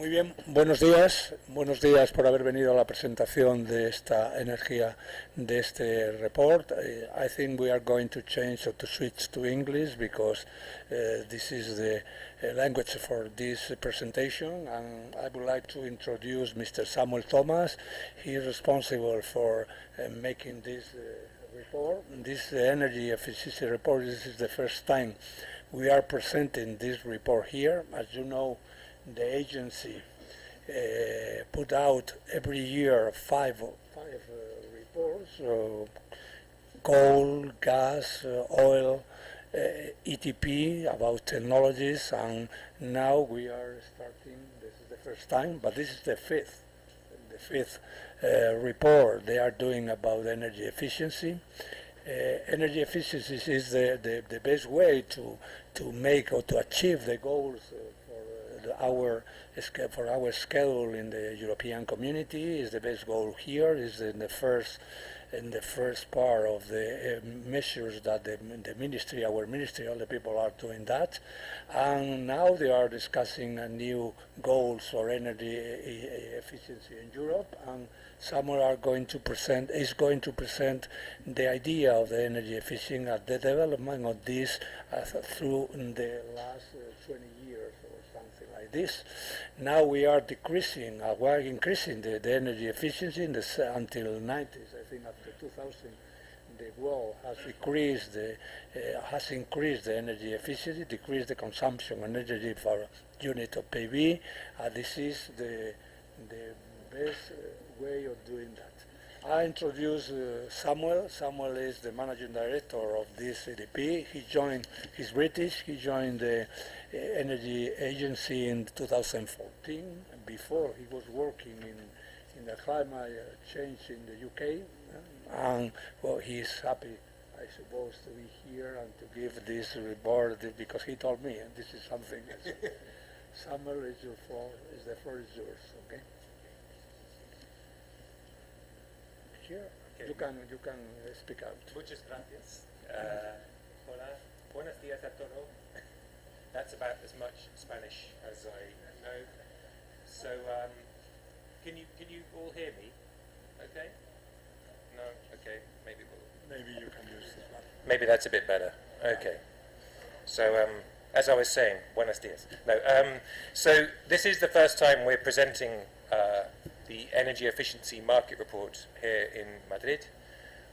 Muy bien, buenos días por haber venido a la presentación de esta energía, de este report. I think we are going to change or to switch to English because this is the language for this presentation, and I would like to introduce Mr. Samuel Thomas. He is responsible for making this report. This energy efficiency report, this is the first time we are presenting this report here. As you know, the agency put out every year five reports: coal, gas, oil, ETP, about technologies, and now we are starting. This is the first time, but this is the fifth report they are doing about energy efficiency. Energy efficiency is the best way to make or to achieve the goals for our schedule in the European community. Is the best goal here. Is in the first part of the measures that the ministry, our ministry, all the people are doing that, and now they are discussing a new goals for energy efficiency in Europe. And Samuel is going to present the idea of the energy efficiency and the development of this through the last 20 years or something like this. Now we are increasing the energy efficiency until 90s. I think after 2000, the world has increased the energy efficiency, decreased the consumption of energy per unit of PIB. This is the best way of doing that. I introduce Samuel. Samuel is the managing director of this CDP. He's British. He joined the Energy Agency in 2014. Before, he was working in the climate change in the UK. And well, he's happy, I suppose, to be here and to give this report because he told me, and this is something else. Samuel, the floor is yours, okay? Here, okay. You can speak out. Muchas gracias. Hola, buenos días a todos. That's about as much Spanish as I know. So, can you all hear me? Okay. No. Okay. Maybe you can use this one. Maybe that's a bit better. Okay. So, as I was saying, buenos dias. No. So this is the first time we're presenting the energy efficiency market report here in Madrid,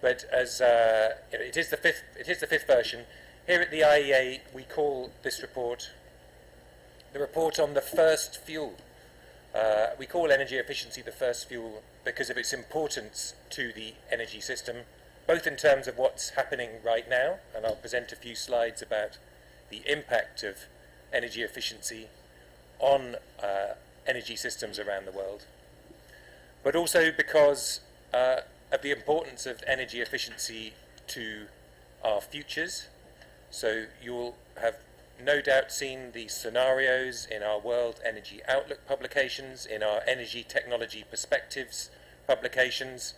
but as it is the fifth version. Here at the IEA, we call this report the report on the first fuel. We call energy efficiency the first fuel because of its importance to the energy system, both in terms of what's happening right now, and I'll present a few slides about the impact of energy efficiency on energy systems around the world, but also because of the importance of energy efficiency to our futures. So you'll have no doubt seen the scenarios in our World Energy Outlook publications, in our Energy Technology Perspectives publications,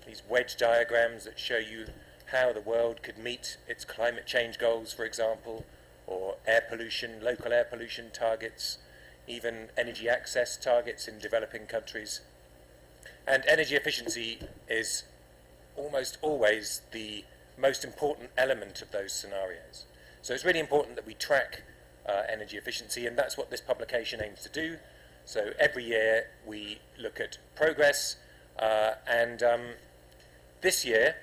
these wedge diagrams that show you how the world could meet its climate change goals, for example, or air pollution, local air pollution targets, even energy access targets in developing countries. And energy efficiency is almost always the most important element of those scenarios. So it's really important that we track energy efficiency, and that's what this publication aims to do. So every year we look at progress, and this year,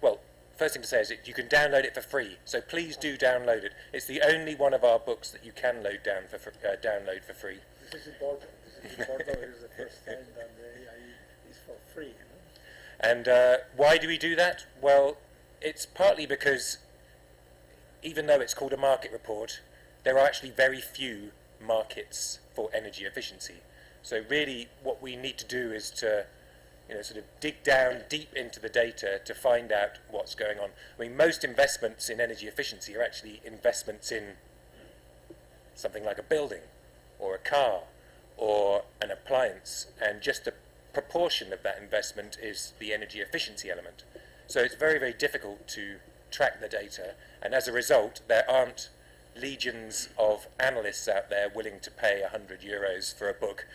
well, first thing to say is that you can download it for free, so please do download it. It's the only one of our books that you can download for free. This is important. This is important. It is the first time that it's for free. You know? And why do we do that? Well, it's partly because even though it's called a market report, there are actually very few markets for energy efficiency. So really what we need to do is to sort of dig down deep into the data to find out what's going on. I mean, most investments in energy efficiency are actually investments in something like a building or a car or an appliance, and just a proportion of that investment is the energy efficiency element. So it's very, very difficult to track the data, and as a result there aren't legions of analysts out there willing to pay €100 for a book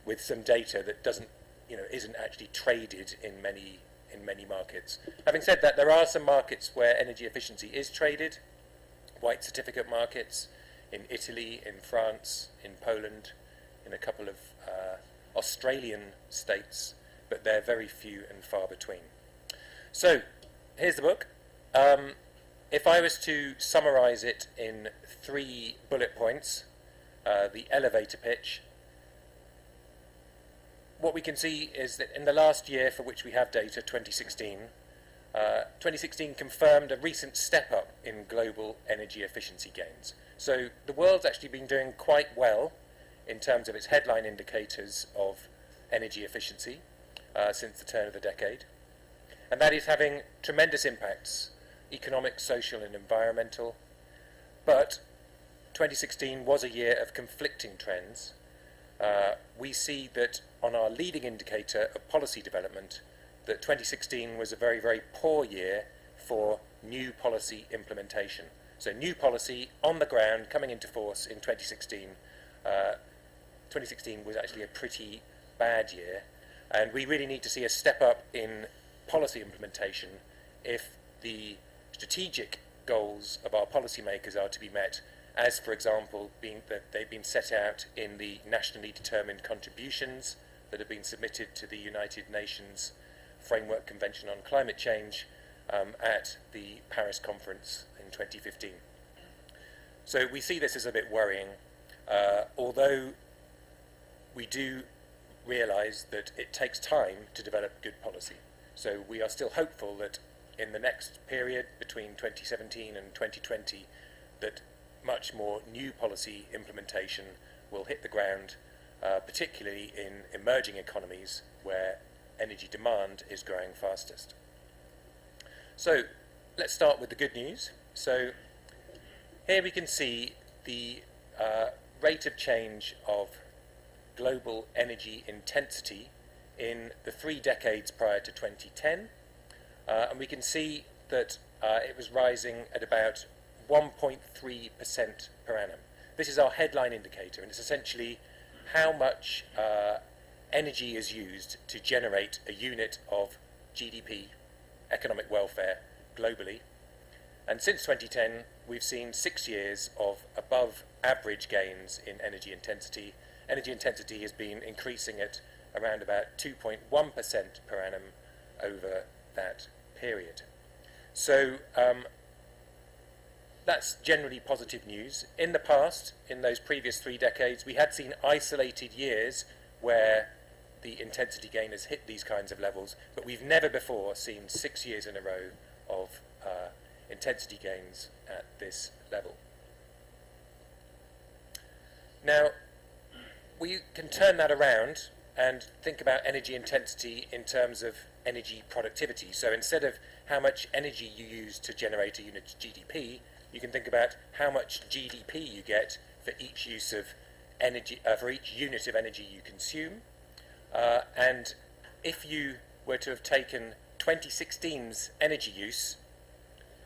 with some data that isn't actually traded in many markets. Having said that, there are some markets where energy efficiency is traded, white certificate markets in Italy, in France, in Poland, in a couple of Australian states, but they're very few and far between. So, here's the book. If I was to summarize it in 3 bullet points, the elevator pitch, what we can see is that in the last year for which we have data, 2016, 2016 confirmed a recent step up in global energy efficiency gains. So the world's actually been doing quite well in terms of its headline indicators of energy efficiency since the turn of the decade. And that is having tremendous impacts, economic, social and environmental. But 2016 was a year of conflicting trends. We see that on our leading indicator of policy development, that 2016 was a very, very poor year for new policy implementation. So new policy on the ground coming into force in 2016. 2016 was actually a pretty bad year, and we really need to see a step up in policy implementation if the strategic goals of our policymakers are to be met, as for example that they've been set out in the nationally determined contributions that have been submitted to the United Nations Framework Convention on Climate Change at the Paris conference in 2015. So we see this as a bit worrying, although we do realise that it takes time to develop good policy. So we are still hopeful that in the next period between 2017 and 2020 that much more new policy implementation will hit the ground, particularly in emerging economies where energy demand is growing fastest. So let's start with the good news. So here we can see the rate of change of global energy intensity in the 3 decades prior to 2010, and we can see that it was rising at about 1.3% per annum. This is our headline indicator, and it's essentially how much energy is used to generate a unit of GDP, economic welfare, globally. And since 2010, we've seen 6 years of above average gains in energy intensity. Energy intensity has been increasing at around about 2.1% per annum over that period. So that's generally positive news. In the past, in those previous 3 decades, we had seen isolated years where the intensity gain has hit these kinds of levels, but we've never before seen 6 years in a row of intensity gains at this level. Now, we can turn that around and think about energy intensity in terms of energy productivity. So instead of how much energy you use to generate a unit of GDP, you can think about how much GDP you get for each use of energy, for each unit of energy you consume. And if you were to have taken 2016's energy use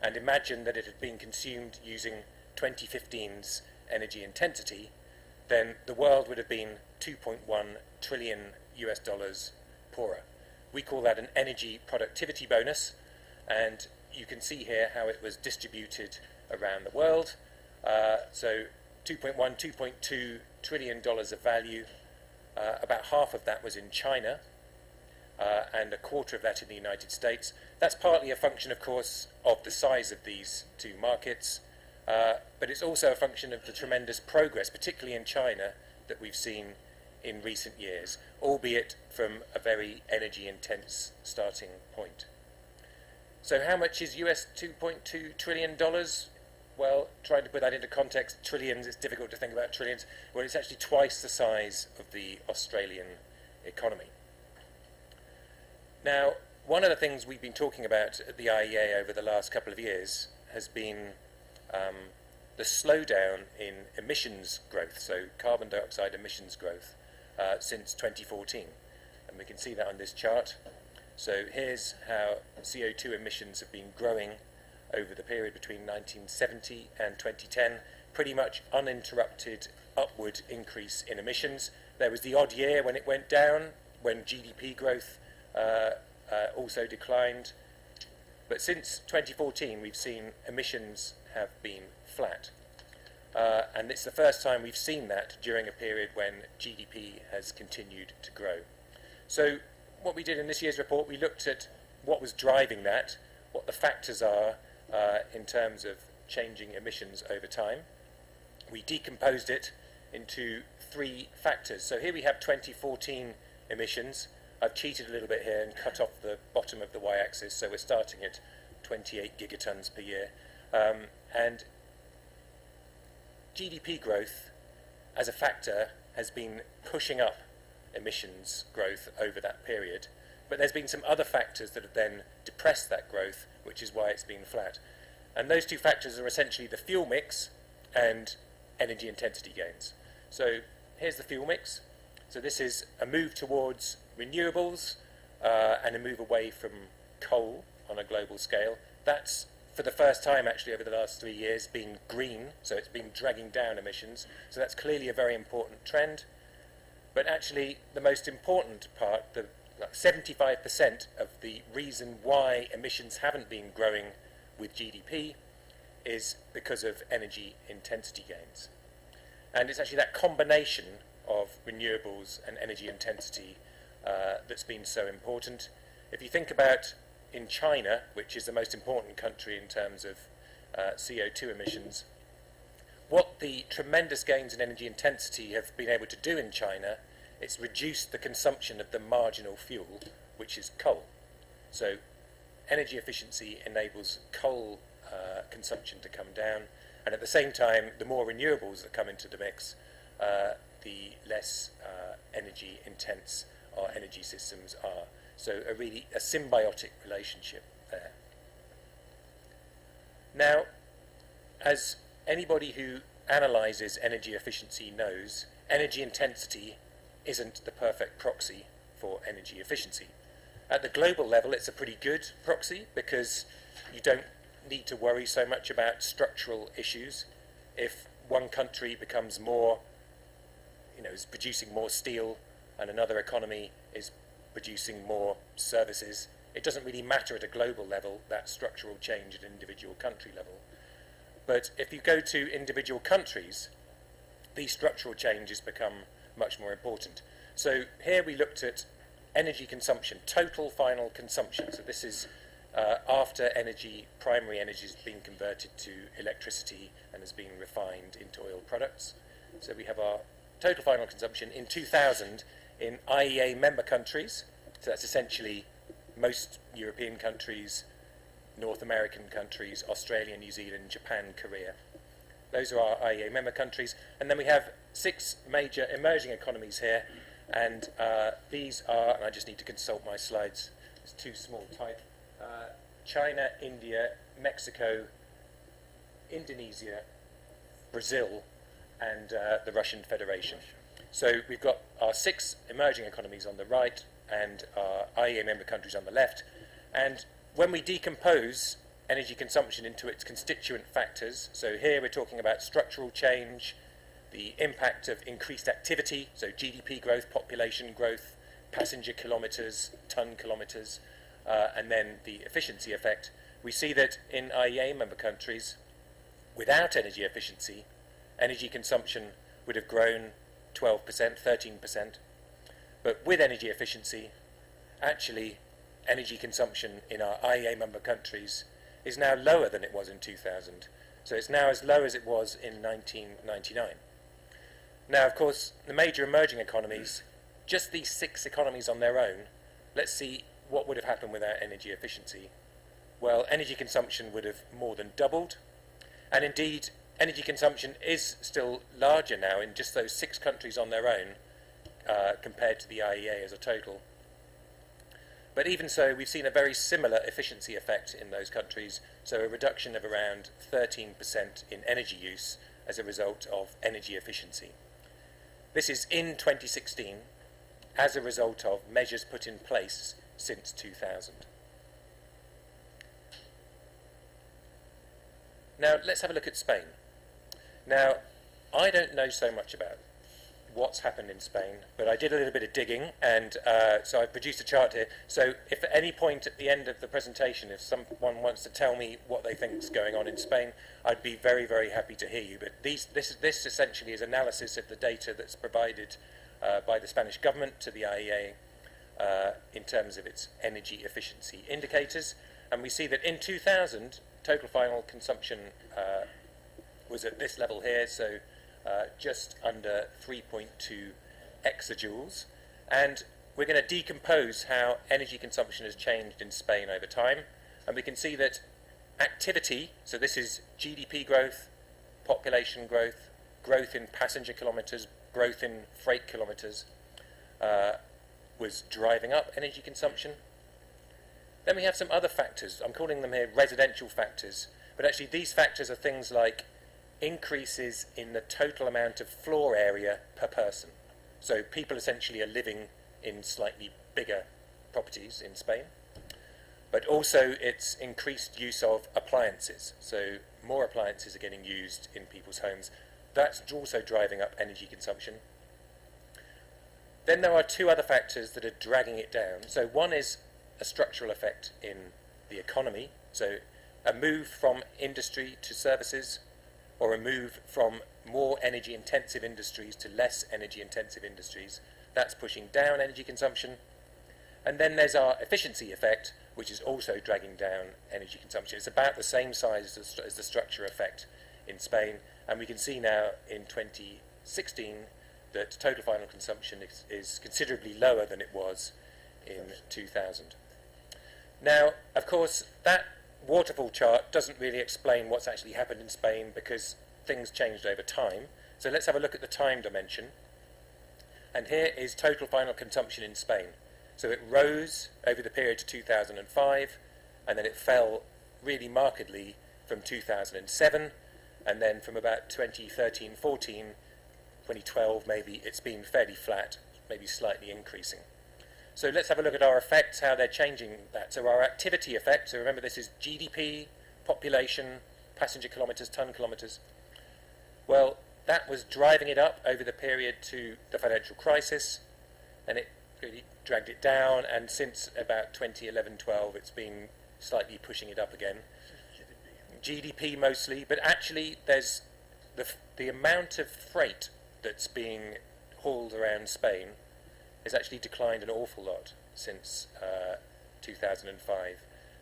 and imagine that it had been consumed using 2015's energy intensity, then the world would have been $2.1 trillion poorer. We call that an energy productivity bonus, and you can see here how it was distributed around the world. So $2.2 trillion of value. About half of that was in China, and a quarter of that in the United States. That's partly a function, of course, of the size of these 2 markets, but it's also a function of the tremendous progress, particularly in China, that we've seen in recent years, albeit from a very energy-intense starting point. So how much is US $2.2 trillion? Well, trying to put that into context, trillions, it's difficult to think about trillions. Well, it's actually twice the size of the Australian economy. Now, one of the things we've been talking about at the IEA over the last couple of years has been the slowdown in emissions growth, so carbon dioxide emissions growth, since 2014. And we can see that on this chart. So here's how CO2 emissions have been growing over the period between 1970 and 2010, pretty much uninterrupted upward increase in emissions. There was the odd year when it went down, when GDP growth also declined. But since 2014, we've seen emissions have been flat. And it's the first time we've seen that during a period when GDP has continued to grow. So what we did in this year's report, we looked at what was driving that, what the factors are in terms of changing emissions over time. We decomposed it into 3 factors. So here we have 2014 emissions. I've cheated a little bit here and cut off the bottom of the y-axis, so we're starting at 28 gigatons per year. And GDP growth as a factor has been pushing up emissions growth over that period, but there's been some other factors that have then depressed that growth, which is why it's been flat. And those 2 factors are essentially the fuel mix and energy intensity gains. So here's the fuel mix. So this is a move towards renewables and a move away from coal on a global scale. That's for the first time actually over the last 3 years being green, so it's been dragging down emissions. So that's clearly a very important trend. But actually the most important part, 75% of the reason why emissions haven't been growing with GDP is because of energy intensity gains. And it's actually that combination of renewables and energy intensity that's been so important. If you think about in China, which is the most important country in terms of CO2 emissions, what the tremendous gains in energy intensity have been able to do in China, it's reduced the consumption of the marginal fuel, which is coal. So energy efficiency enables coal consumption to come down, and at the same time, the more renewables that come into the mix, the less energy intense our energy systems are. So a symbiotic relationship there. Now, as anybody who analyzes energy efficiency knows, energy intensity isn't the perfect proxy for energy efficiency. At the global level, it's a pretty good proxy because you don't need to worry so much about structural issues. If one country becomes more, is producing more steel and another economy is producing more services, it doesn't really matter at a global level, that structural change at an individual country level. But if you go to individual countries, these structural changes become much more important. So here we looked at energy consumption, total final consumption. So this is after primary energy has been converted to electricity and has been refined into oil products. So we have our total final consumption in 2000 in IEA member countries. So that's essentially most European countries, North American countries, Australia, New Zealand, Japan, Korea. Those are our IEA member countries. And then we have 6 major emerging economies here. And these are, and I just need to consult my slides, it's too small type. China, India, Mexico, Indonesia, Brazil, and the Russian Federation. So we've got our 6 emerging economies on the right and our IEA member countries on the left. And when we decompose energy consumption into its constituent factors, so here we're talking about structural change, the impact of increased activity, so GDP growth, population growth, passenger kilometres, ton kilometres, and then the efficiency effect, we see that in IEA member countries, without energy efficiency, energy consumption would have grown 12%, 13%. But with energy efficiency, actually, energy consumption in our IEA member countries is now lower than it was in 2000. So it's now as low as it was in 1999. Now, of course, the major emerging economies, just these 6 economies on their own, let's see what would have happened without energy efficiency. Well, energy consumption would have more than doubled. And indeed, energy consumption is still larger now in just those 6 countries on their own compared to the IEA as a total. But even so, we've seen a very similar efficiency effect in those countries, so a reduction of around 13% in energy use as a result of energy efficiency. This is in 2016 as a result of measures put in place since 2000. Now, let's have a look at Spain. Now, I don't know so much about what's happened in Spain, but I did a little bit of digging, and so I've produced a chart here. So if at any point at the end of the presentation, if someone wants to tell me what they think is going on in Spain, I'd be very, very happy to hear you. But this essentially is analysis of the data that's provided by the Spanish government to the IEA in terms of its energy efficiency indicators. And we see that in 2000, total final consumption was at this level here, so just under 3.2 exajoules. And we're going to decompose how energy consumption has changed in Spain over time. And we can see that activity, so this is GDP growth, population growth, growth in passenger kilometres, growth in freight kilometres, was driving up energy consumption. Then we have some other factors. I'm calling them here residential factors. But actually these factors are things like increases in the total amount of floor area per person. So people essentially are living in slightly bigger properties in Spain. But also it's increased use of appliances. So more appliances are getting used in people's homes. That's also driving up energy consumption. Then there are two other factors that are dragging it down. So one is a structural effect in the economy. So a move from industry to services, or a move from more energy-intensive industries to less energy-intensive industries. That's pushing down energy consumption. And then there's our efficiency effect, which is also dragging down energy consumption. It's about the same size as the structure effect in Spain, and we can see now in 2016 that total final consumption is considerably lower than it was in 2000. Now, of course, that waterfall chart doesn't really explain what's actually happened in Spain because things changed over time. So let's have a look at the time dimension. And here is total final consumption in Spain. So it rose over the period to 2005, and then it fell really markedly from 2007, and then from about 2013, 14, 2012 maybe, it's been fairly flat, maybe slightly increasing. So let's have a look at our effects, how they're changing that. So our activity effect, so remember this is GDP, population, passenger kilometres, ton kilometres. Well, that was driving it up over the period to the financial crisis, and it really dragged it down, and since about 2011-12 it's been slightly pushing it up again. GDP mostly, but actually there's the amount of freight that's being hauled around Spain has actually declined an awful lot since 2005.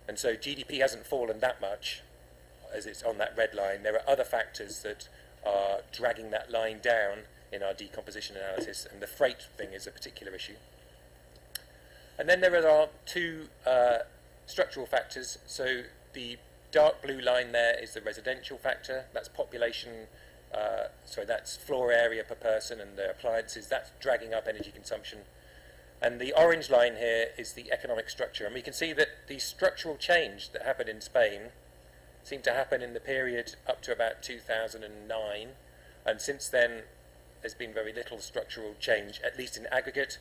And so GDP hasn't fallen that much as it's on that red line. There are other factors that are dragging that line down in our decomposition analysis, and the freight thing is a particular issue. And then there are two structural factors. So the dark blue line there is the residential factor. That's population, that's floor area per person and the appliances. That's dragging up energy consumption. And the orange line here is the economic structure. And we can see that the structural change that happened in Spain seemed to happen in the period up to about 2009. And since then, there's been very little structural change, at least in aggregate.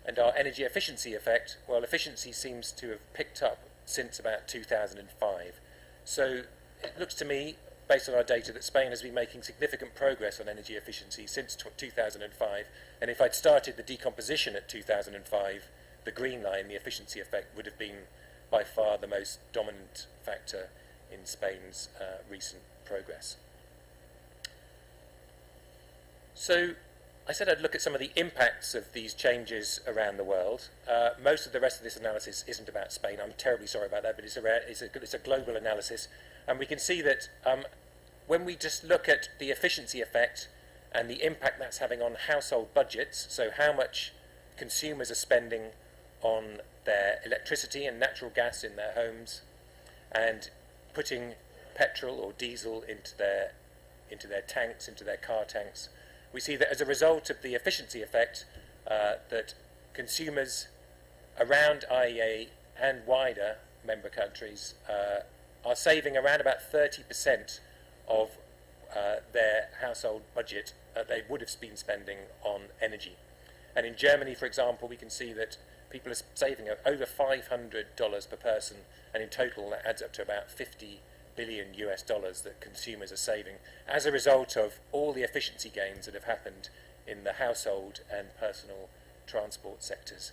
And our energy efficiency effect, well, efficiency seems to have picked up since about 2005. So it looks to me, based on our data, that Spain has been making significant progress on energy efficiency since 2005. And if I'd started the decomposition at 2005, the green line, the efficiency effect, would have been by far the most dominant factor in Spain's recent progress. So I said I'd look at some of the impacts of these changes around the world. Most of the rest of this analysis isn't about Spain. I'm terribly sorry about that, but it's a global analysis. And we can see that when we just look at the efficiency effect and the impact that's having on household budgets, so how much consumers are spending on their electricity and natural gas in their homes, and putting petrol or diesel into their tanks, into their car tanks, we see that as a result of the efficiency effect, that consumers around IEA and wider member countries are saving around about 30% of their household budget they would have been spending on energy. And in Germany, for example, we can see that people are saving over $500 per person, and in total that adds up to about $50 billion US dollars that consumers are saving as a result of all the efficiency gains that have happened in the household and personal transport sectors.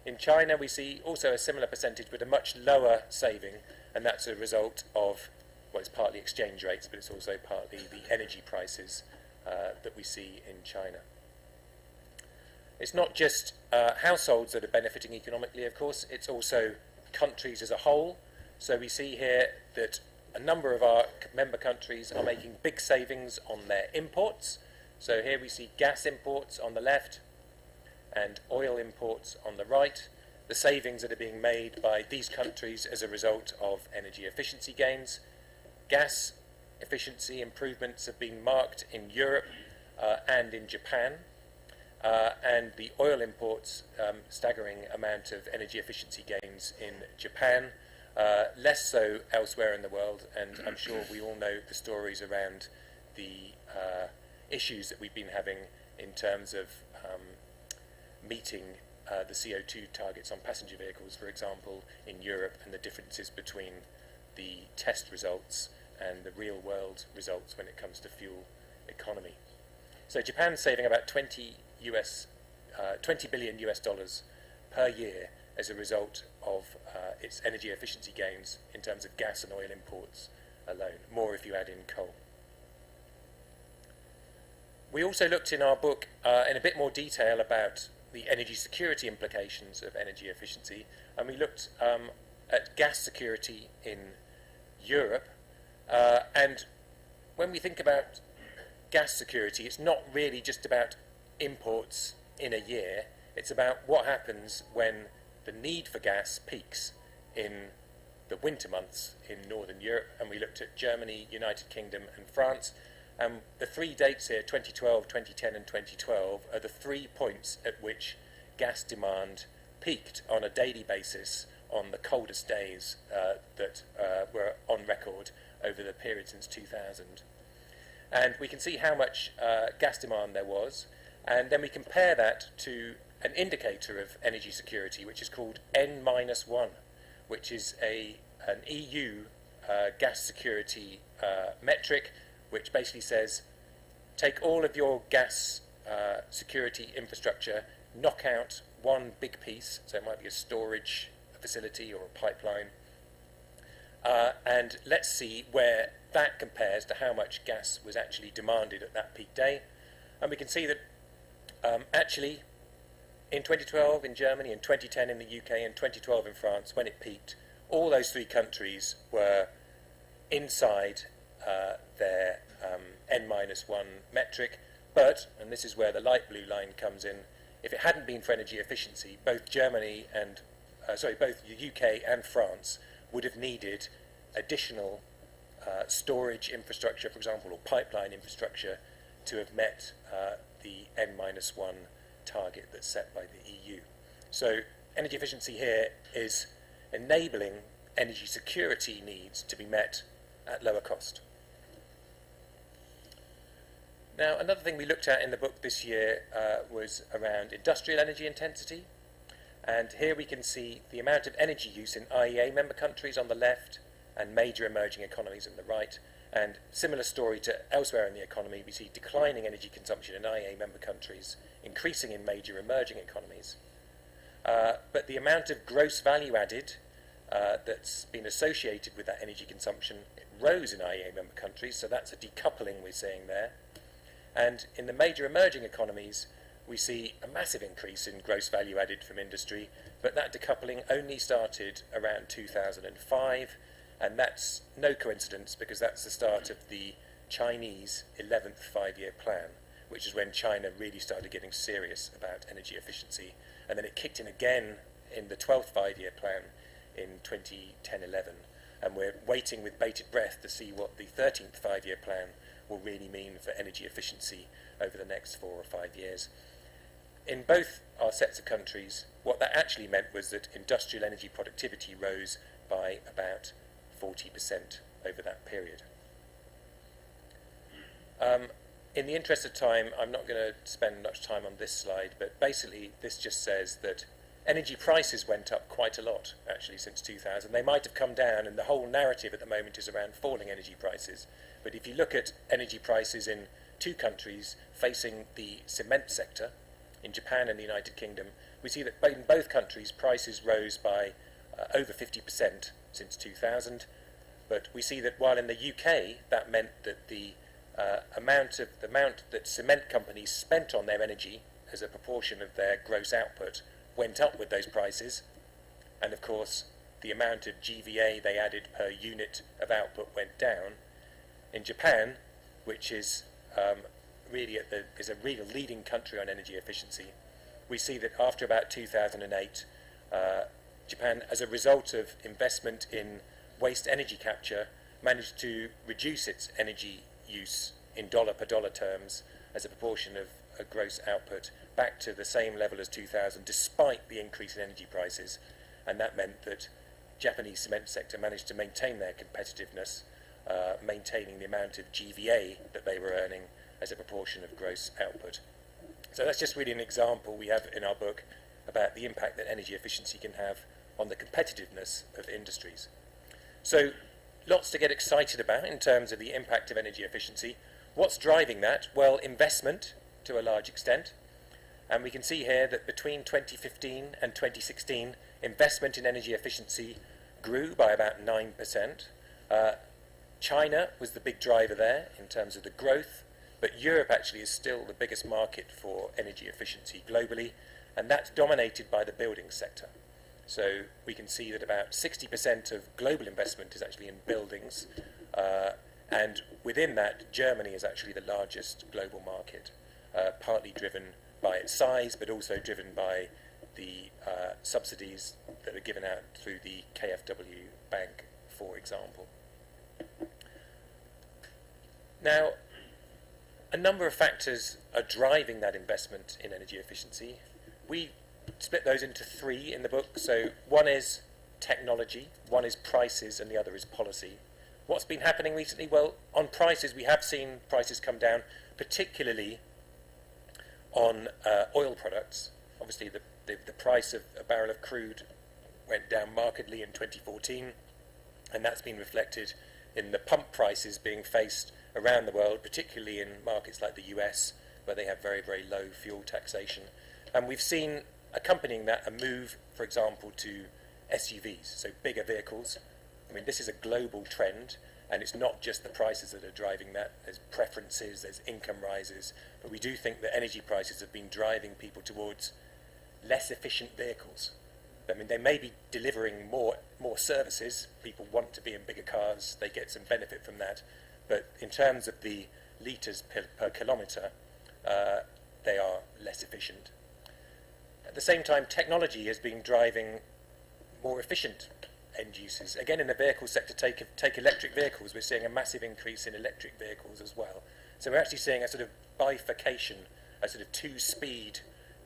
In China, we see also a similar percentage, but a much lower saving, and that's a result of, well, it's partly exchange rates, but it's also partly the energy prices that we see in China. It's not just households that are benefiting economically, of course, it's also countries as a whole. So we see here that a number of our member countries are making big savings on their imports. So here we see gas imports on the left and oil imports on the right. The savings that are being made by these countries as a result of energy efficiency gains. Gas efficiency improvements have been marked in Europe and in Japan. And the oil imports, staggering amount of energy efficiency gains in Japan, less so elsewhere in the world, and I'm sure we all know the stories around the issues that we've been having in terms of meeting the CO2 targets on passenger vehicles, for example, in Europe, and the differences between the test results and the real world results when it comes to fuel economy. So Japan's saving about 20 billion US dollars per year as a result of its energy efficiency gains in terms of gas and oil imports alone, more if you add in coal. We also looked in our book in a bit more detail about the energy security implications of energy efficiency, and we looked at gas security in Europe, and when we think about gas security, it's not really just about imports in a year, it's about what happens when the need for gas peaks in the winter months in Northern Europe, and we looked at Germany, United Kingdom and France. The three dates here, 2012, 2010 and 2012, are the 3 points at which gas demand peaked on a daily basis on the coldest days that were on record over the period since 2000. And we can see how much gas demand there was, and then we compare that to an indicator of energy security which is called N-1, which is an EU gas security metric, which basically says take all of your gas security infrastructure, knock out one big piece, so it might be a storage facility or a pipeline, and let's see where that compares to how much gas was actually demanded at that peak day. And we can see that actually in 2012 in Germany, in 2010 in the UK, and 2012 in France, when it peaked, all those three countries were inside their N-1 metric. But, and this is where the light blue line comes in, if it hadn't been for energy efficiency, both Germany and both the UK and France would have needed additional storage infrastructure, for example, or pipeline infrastructure to have met the N-1 target that's set by the EU. So energy efficiency here is enabling energy security needs to be met at lower cost. Now, another thing we looked at in the book this year was around industrial energy intensity. And here we can see the amount of energy use in IEA member countries on the left and major emerging economies on the right. And similar story to elsewhere in the economy, we see declining energy consumption in IEA member countries, increasing in major emerging economies. But the amount of gross value added that's been associated with that energy consumption rose in IEA member countries, so that's a decoupling we're seeing there. And in the major emerging economies, we see a massive increase in gross value added from industry, but that decoupling only started around 2005, and that's no coincidence because that's the start of the Chinese 11th five-year plan, which is when China really started getting serious about energy efficiency, and then it kicked in again in the 12th five-year plan in 2010-11, and we're waiting with bated breath to see what the 13th five-year plan will really mean for energy efficiency over the next 4 or 5 years. In both our sets of countries, what that actually meant was that industrial energy productivity rose by about 40% over that period. In the interest of time, I'm not going to spend much time on this slide, but basically this just says that energy prices went up quite a lot, actually, since 2000. They might have come down, and the whole narrative at the moment is around falling energy prices. But if you look at energy prices in two countries facing the cement sector, in Japan and the United Kingdom, we see that in both countries prices rose by over 50% since 2000. But we see that while in the UK, that meant that the amount that cement companies spent on their energy as a proportion of their gross output went up with those prices, and of course the amount of GVA they added per unit of output went down. In Japan, which is is a real leading country on energy efficiency, we see that after about 2008, Japan, as a result of investment in waste energy capture, managed to reduce its energy use in dollar per dollar terms as a proportion of a gross output back to the same level as 2000, despite the increase in energy prices. And that meant that Japanese cement sector managed to maintain their competitiveness, maintaining the amount of GVA that they were earning as a proportion of gross output. So that's just really an example we have in our book about the impact that energy efficiency can have on the competitiveness of industries. So lots to get excited about in terms of the impact of energy efficiency. What's driving that? Well, investment to a large extent. And we can see here that between 2015 and 2016, investment in energy efficiency grew by about 9%. China was the big driver there in terms of the growth, but Europe actually is still the biggest market for energy efficiency globally, and that's dominated by the building sector. So we can see that about 60% of global investment is actually in buildings, and within that, Germany is actually the largest global market, partly driven by its size, but also driven by the subsidies that are given out through the KfW bank, for example. Now, a number of factors are driving that investment in energy efficiency. We split those into three in the book. So one is technology, one is prices, and the other is policy. What's been happening recently? Well, on prices, we have seen prices come down, particularly on oil products. Obviously, the price of a barrel of crude went down markedly in 2014, and that's been reflected in the pump prices being faced around the world, particularly in markets like the US, where they have very, very low fuel taxation. And we've seen, accompanying that, a move, for example, to SUVs, so bigger vehicles. I mean, this is a global trend, and it's not just the prices that are driving that. There's preferences, there's income rises, but we do think that energy prices have been driving people towards less efficient vehicles. I mean, they may be delivering more services. People want to be in bigger cars, they get some benefit from that, but in terms of the litres per kilometre, they are less efficient. At the same time, technology has been driving more efficient end uses. Again, in the vehicle sector, take electric vehicles. We're seeing a massive increase in electric vehicles as well. So we're actually seeing a sort of bifurcation, a sort of two-speed,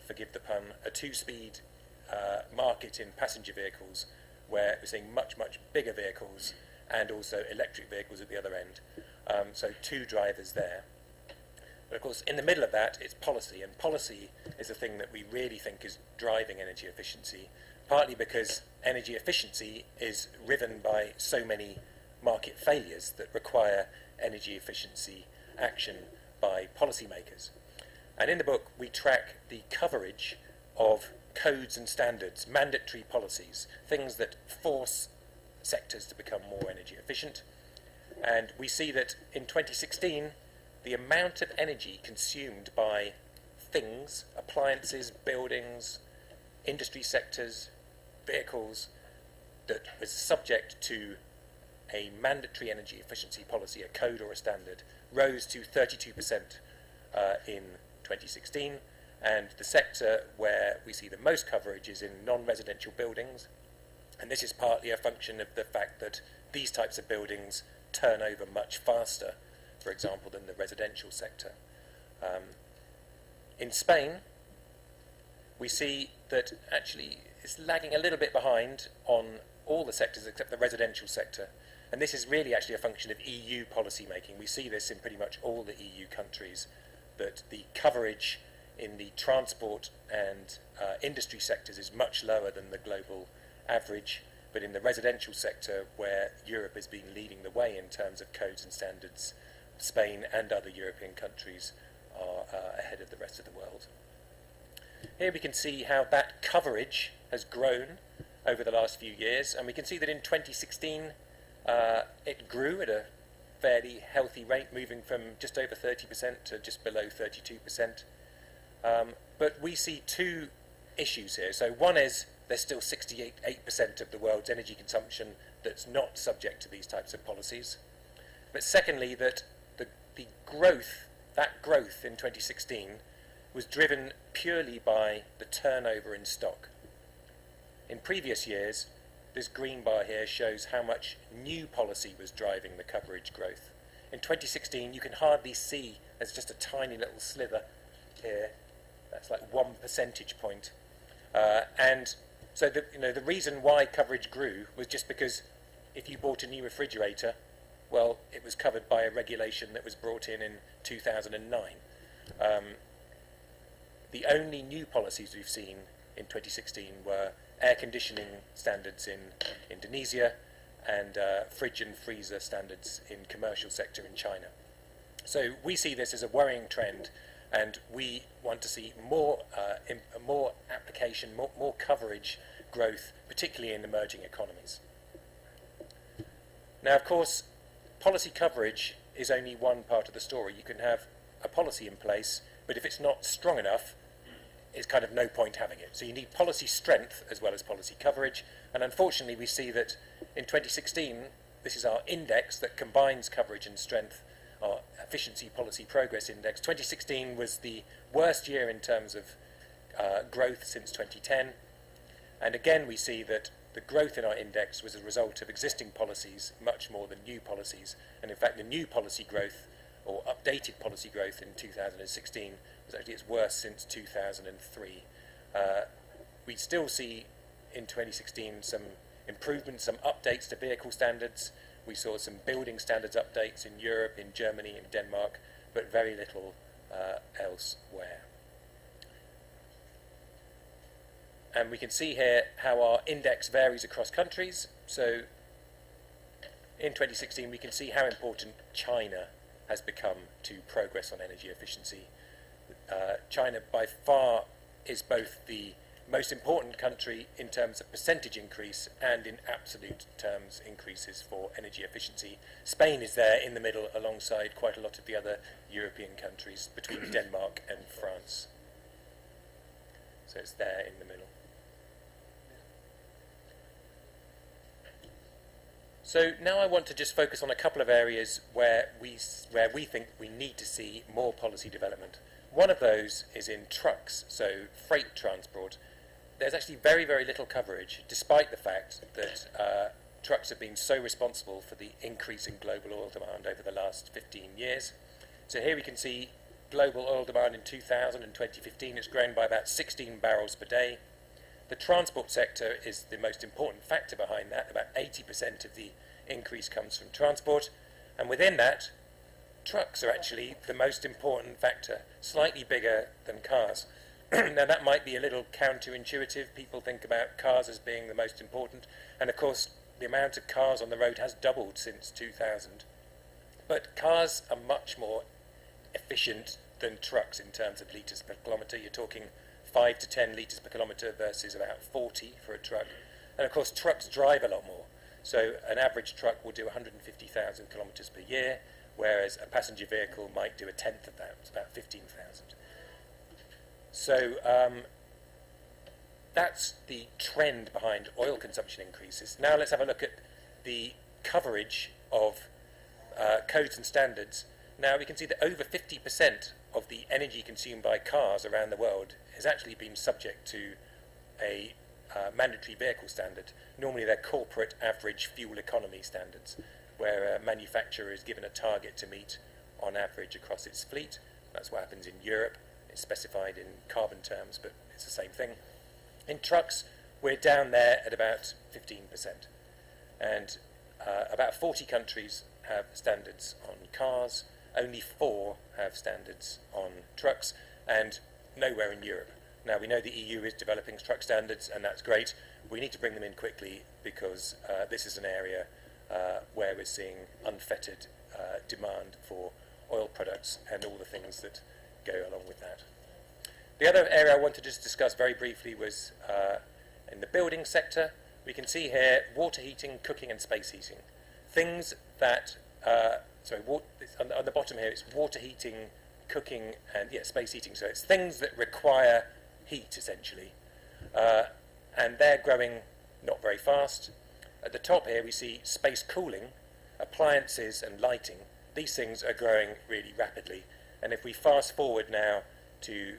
forgive the pun, a two-speed market in passenger vehicles, where we're seeing much, much bigger vehicles and also electric vehicles at the other end. So two drivers there. But of course, in the middle of that, it's policy, and policy is the thing that we really think is driving energy efficiency, partly because energy efficiency is riven by so many market failures that require energy efficiency action by policymakers. And in the book, we track the coverage of codes and standards, mandatory policies, things that force sectors to become more energy efficient. And we see that in 2016, the amount of energy consumed by things, appliances, buildings, industry sectors, vehicles, that was subject to a mandatory energy efficiency policy, a code or a standard, rose to 32% in 2016. And the sector where we see the most coverage is in non-residential buildings. And this is partly a function of the fact that these types of buildings turn over much faster, for example, than the residential sector. In Spain, we see that actually it's lagging a little bit behind on all the sectors except the residential sector. And this is really actually a function of EU policy making. We see this in pretty much all the EU countries, that the coverage in the transport and industry sectors is much lower than the global average, but in the residential sector, where Europe has been leading the way in terms of codes and standards, Spain and other European countries are ahead of the rest of the world. Here we can see how that coverage has grown over the last few years, and we can see that in 2016 it grew at a fairly healthy rate, moving from just over 30% to just below 32%. But we see two issues here. So one is there's still 68% of the world's energy consumption that's not subject to these types of policies. But secondly, that the growth, that growth in 2016 was driven purely by the turnover in stock. In previous years, this green bar here shows how much new policy was driving the coverage growth. In 2016, you can hardly see, there's just a tiny little sliver here, that's like 1 percentage point. And so the reason why coverage grew was just because if you bought a new refrigerator, well, it was covered by a regulation that was brought in 2009. The only new policies we've seen in 2016 were air conditioning standards in Indonesia and fridge and freezer standards in commercial sector in China. So we see this as a worrying trend, and we want to see more application, more coverage growth, particularly in emerging economies. Now, of course, policy coverage is only one part of the story. You can have a policy in place, but if it's not strong enough, it's kind of no point having it. So you need policy strength as well as policy coverage, and unfortunately we see that in 2016, this is our index that combines coverage and strength, our efficiency policy progress index. 2016 was the worst year in terms of growth since 2010, and again we see that the growth in our index was a result of existing policies much more than new policies, and in fact the new policy growth or updated policy growth in 2016 was actually its worst since 2003. We still see in 2016 some improvements, some updates to vehicle standards. We saw some building standards updates in Europe, in Germany, in Denmark, but very little elsewhere. And we can see here how our index varies across countries. So in 2016 we can see how important China has become to progress on energy efficiency. China by far is both the most important country in terms of percentage increase and in absolute terms increases for energy efficiency. Spain is there in the middle alongside quite a lot of the other European countries between Denmark and France. So it's there in the middle. So now I want to just focus on a couple of areas where we think we need to see more policy development. One of those is in trucks, so freight transport. There's actually very, very little coverage, despite the fact that trucks have been so responsible for the increase in global oil demand over the last 15 years. So here we can see global oil demand in 2000 and 2015 has grown by about 16 barrels per day. The transport sector is the most important factor behind that. About 80% of the increase comes from transport, and within that, trucks are actually the most important factor, slightly bigger than cars. Now that might be a little counterintuitive. People think about cars as being the most important, and of course the amount of cars on the road has doubled since 2000. But cars are much more efficient than trucks in terms of litres per kilometre. You're talking 5 to 10 litres per kilometre versus about 40 for a truck. And of course trucks drive a lot more. So an average truck will do 150,000 kilometres per year, whereas a passenger vehicle might do a tenth of that. It's about 15,000. So that's the trend behind oil consumption increases. Now let's have a look at the coverage of codes and standards. Now we can see that over 50% of the energy consumed by cars around the world has actually been subject to a mandatory vehicle standard. Normally they're corporate average fuel economy standards, where a manufacturer is given a target to meet on average across its fleet. That's what happens in Europe. It's specified in carbon terms, but it's the same thing. In trucks, we're down there at about 15%. And about 40 countries have standards on cars, only 4 have standards on trucks, and nowhere in Europe. Now, we know the EU is developing truck standards, and that's great. We need to bring them in quickly because this is an area where we're seeing unfettered demand for oil products and all the things that go along with that. The other area I wanted to just discuss very briefly was in the building sector. We can see here water heating, cooking and space heating. Things that, on the bottom here it's water heating, cooking and space heating. So it's things that require heat essentially. And they're growing not very fast. At the top here we see space cooling, appliances and lighting. These things are growing really rapidly. And if we fast forward now to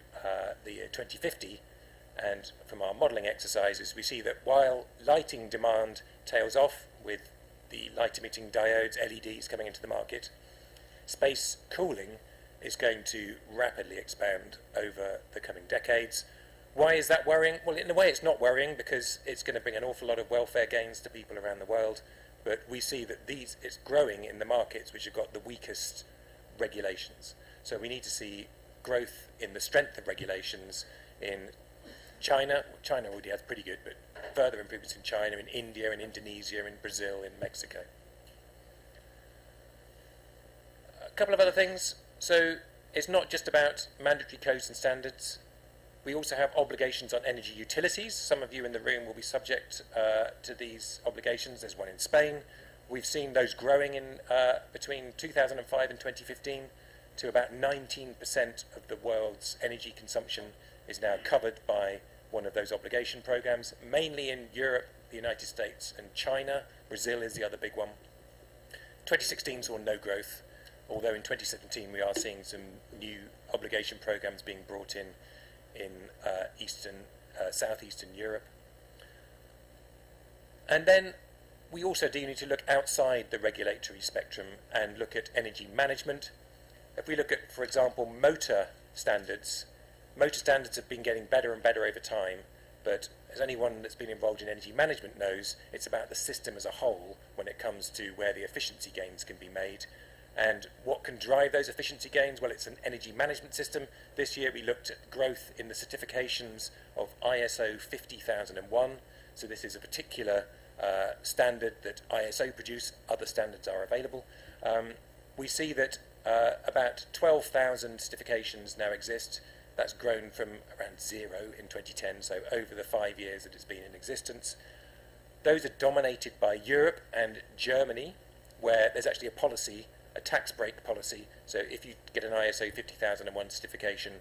the year 2050, and from our modelling exercises, we see that while lighting demand tails off with the light-emitting diodes, LEDs coming into the market, space cooling is going to rapidly expand over the coming decades. Why is that worrying? Well, in a way it's not worrying because it's going to bring an awful lot of welfare gains to people around the world, but we see that it's growing in the markets which have got the weakest regulations. So we need to see growth in the strength of regulations in China. China already has pretty good, but further improvements in China, in India, in Indonesia, in Brazil, in Mexico. A couple of other things. So it's not just about mandatory codes and standards. We also have obligations on energy utilities. Some of you in the room will be subject to these obligations. There's one in Spain. We've seen those growing in between 2005 and 2015 to about 19% of the world's energy consumption is now covered by one of those obligation programs, mainly in Europe, the United States and China. Brazil is the other big one. 2016 saw no growth, although in 2017 we are seeing some new obligation programs being brought in southeastern Europe. And then we also do need to look outside the regulatory spectrum and look at energy management. If we look at, for example, motor standards have been getting better and better over time, but as anyone that's been involved in energy management knows, it's about the system as a whole when it comes to where the efficiency gains can be made. And what can drive those efficiency gains? Well, it's an energy management system. This year we looked at growth in the certifications of ISO 50001. So this is a particular standard that ISO produce. Other standards are available. We see that about 12,000 certifications now exist. That's grown from around 0 in 2010, so over the 5 years that it's been in existence. Those are dominated by Europe and Germany, where there's actually a policy, a tax break policy. So if you get an ISO 50001 certification,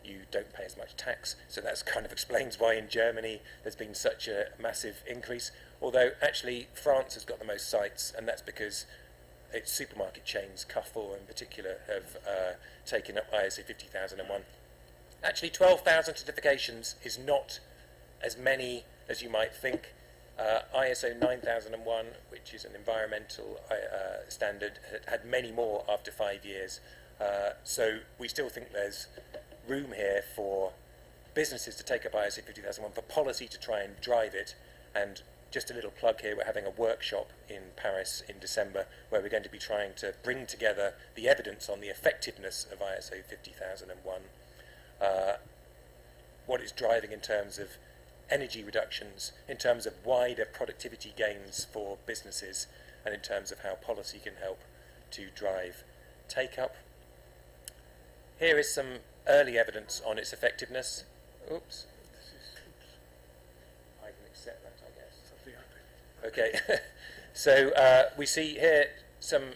you don't pay as much tax. So that kind of explains why in Germany there's been such a massive increase. Although actually France has got the most sites, and that's because its supermarket chains, Carrefour in particular, have taken up ISO 50001. Actually, 12,000 certifications is not as many as you might think. ISO 9001, which is an environmental standard, had many more after 5 years. So we still think there's room here for businesses to take up ISO 50001, for policy to try and drive it. And just a little plug here, we're having a workshop in Paris in December where we're going to be trying to bring together the evidence on the effectiveness of ISO 50001, what it's driving in terms of energy reductions, in terms of wider productivity gains for businesses, and in terms of how policy can help to drive take-up. Here is some early evidence on its effectiveness. Oops. I can accept that, I guess. Okay. So we see here some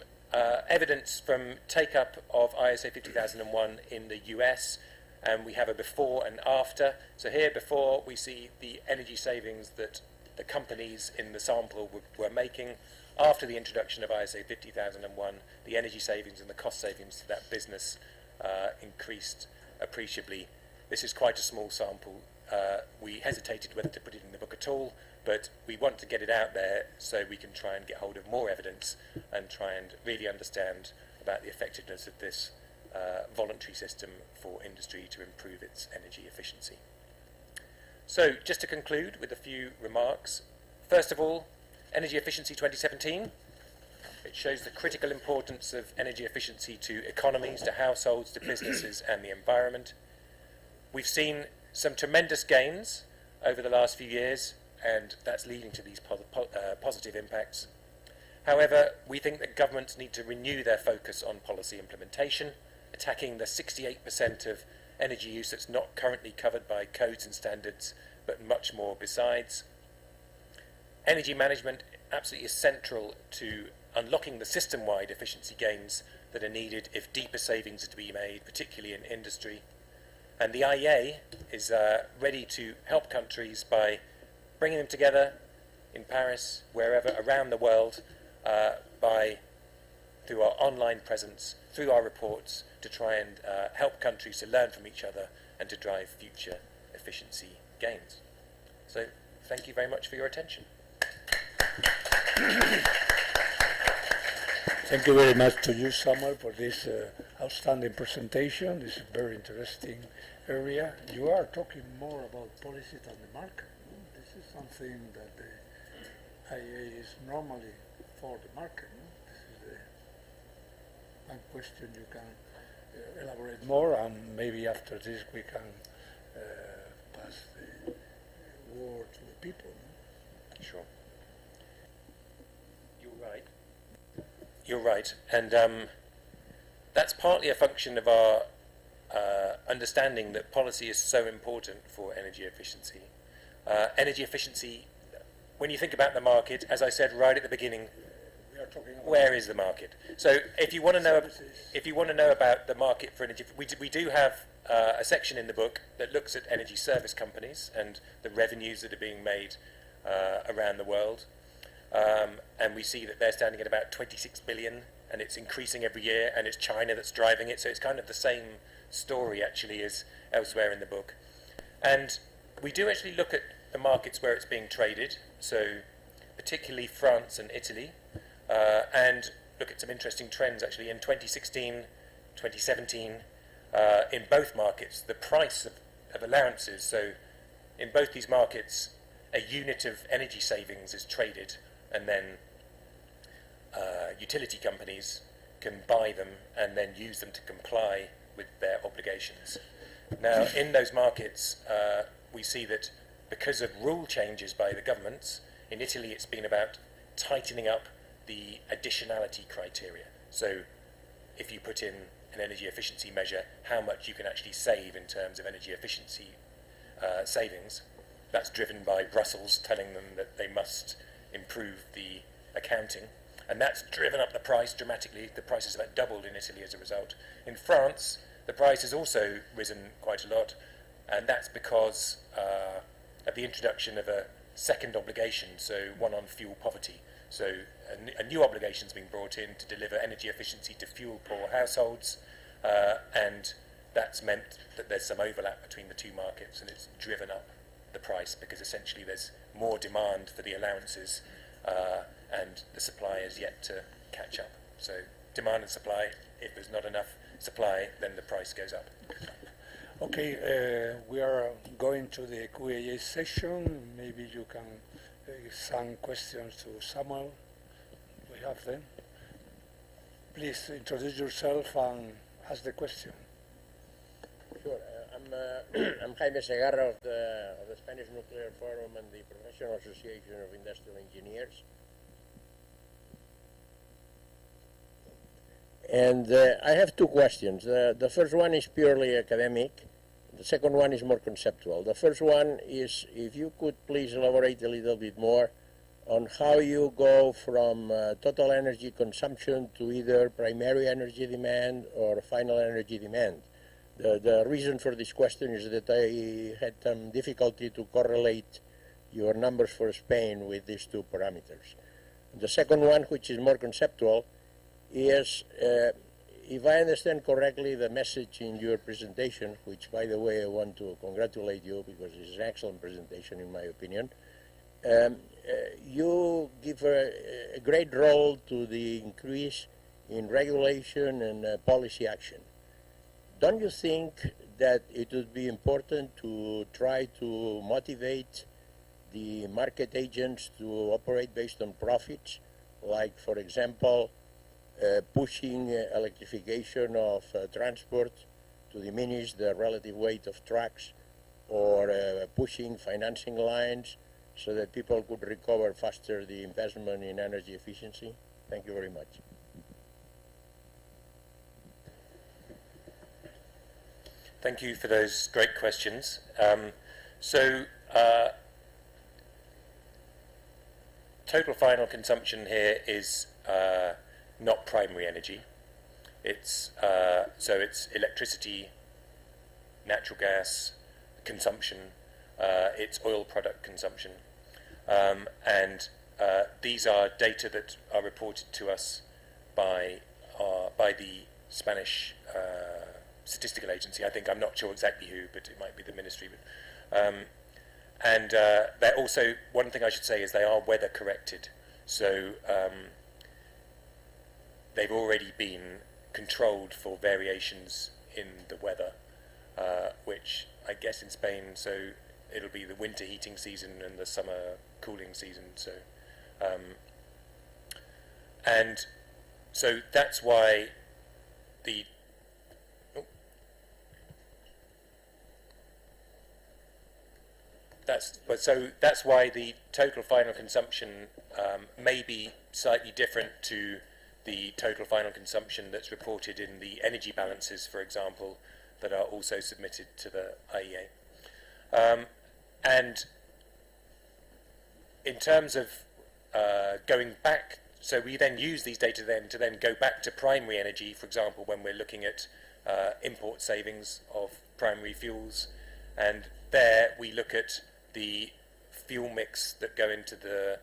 evidence from take-up of ISO 50001 in the US, and we have a before and after. So here before we see the energy savings that the companies in the sample were making. After the introduction of ISO 50001, the energy savings and the cost savings to that business increased appreciably. This is quite a small sample. We hesitated whether to put it in the book at all, but we want to get it out there so we can try and get hold of more evidence and try and really understand about the effectiveness of this voluntary system for industry to improve its energy efficiency. So just to conclude with a few remarks. First of all, Energy Efficiency 2017. It shows the critical importance of energy efficiency to economies, to households, to businesses and the environment. we've seen some tremendous gains over the last few years, and that's leading to these positive impacts. However, we think that governments need to renew their focus on policy implementation, attacking the 68% of energy use that's not currently covered by codes and standards, but much more besides. Energy management absolutely is central to unlocking the system-wide efficiency gains that are needed if deeper savings are to be made, particularly in industry. And the IEA is ready to help countries by bringing them together in Paris, wherever, around the world, through our online presence, through our reports, to try and help countries to learn from each other and to drive future efficiency gains. So thank you very much for your attention. Thank you very much to you, Samuel, for this outstanding presentation. This is a very interesting area. You are talking more about policy than the market. This is something that the IEA is normally for the market. This is one question you can elaborate more, and maybe after this we can pass the word to the people. Sure. You're right, and that's partly a function of our understanding that policy is so important for energy efficiency. Energy efficiency, when you think about the market, as I said right at the beginning, where is the market? So if you want to know about the market for energy, we do have a section in the book that looks at energy service companies and the revenues that are being made around the world. And we see that they're standing at about 26 billion, and it's increasing every year, and it's China that's driving it, so it's kind of the same story actually as elsewhere in the book. And we do actually look at the markets where it's being traded, so particularly France and Italy, and look at some interesting trends actually. In 2016, 2017, in both markets, the price of allowances, so in both these markets, a unit of energy savings is traded, and then utility companies can buy them and then use them to comply with their obligations. Now, in those markets, we see that because of rule changes by the governments, in Italy it's been about tightening up the additionality criteria. So if you put in an energy efficiency measure, how much you can actually save in terms of energy efficiency savings, that's driven by Brussels telling them that they must improve the accounting, and that's driven up the price dramatically. The price has about doubled in Italy as a result. In France, the price has also risen quite a lot, and that's because of the introduction of a second obligation, so one on fuel poverty. So a new obligation has been brought in to deliver energy efficiency to fuel poor households, and that's meant that there's some overlap between the two markets, and it's driven up the price because essentially there's more demand for the allowances, and the supply is yet to catch up. So demand and supply, if there's not enough supply, then the price goes up. Okay, we are going to the Q&A session. Maybe you can give some questions to Samuel. We have them. Please introduce yourself and ask the question. Sure. I'm Jaime Segarra of the Spanish Nuclear Forum and the Professional Association of Industrial Engineers. And I have two questions. The first one is purely academic. The second one is more conceptual. The first one is if you could please elaborate a little bit more on how you go from total energy consumption to either primary energy demand or final energy demand. The reason for this question is that I had some difficulty to correlate your numbers for Spain with these two parameters. The second one, which is more conceptual, is if I understand correctly the message in your presentation, which by the way I want to congratulate you because it's an excellent presentation in my opinion, you give a great role to the increase in regulation and policy action. Don't you think that it would be important to try to motivate the market agents to operate based on profits, like, for example, pushing electrification of transport to diminish the relative weight of trucks, or pushing financing lines so that people could recover faster the investment in energy efficiency? Thank you very much. Thank you for those great questions. Total final consumption here is not primary energy. It's electricity, natural gas consumption, it's oil product consumption, and these are data that are reported to us by the Spanish statistical agency. I think, I'm not sure exactly who, but it might be the ministry. And they're also, one thing I should say is they are weather corrected. So they've already been controlled for variations in the weather, which I guess in Spain, so it'll be the winter heating season and the summer cooling season. So, and so that's why the that's why the total final consumption may be slightly different to the total final consumption that's reported in the energy balances, for example, that are also submitted to the IEA. And in terms of going back, so we then use these data then to then go back to primary energy, for example, when we're looking at import savings of primary fuels, and there we look at the fuel mix that go into the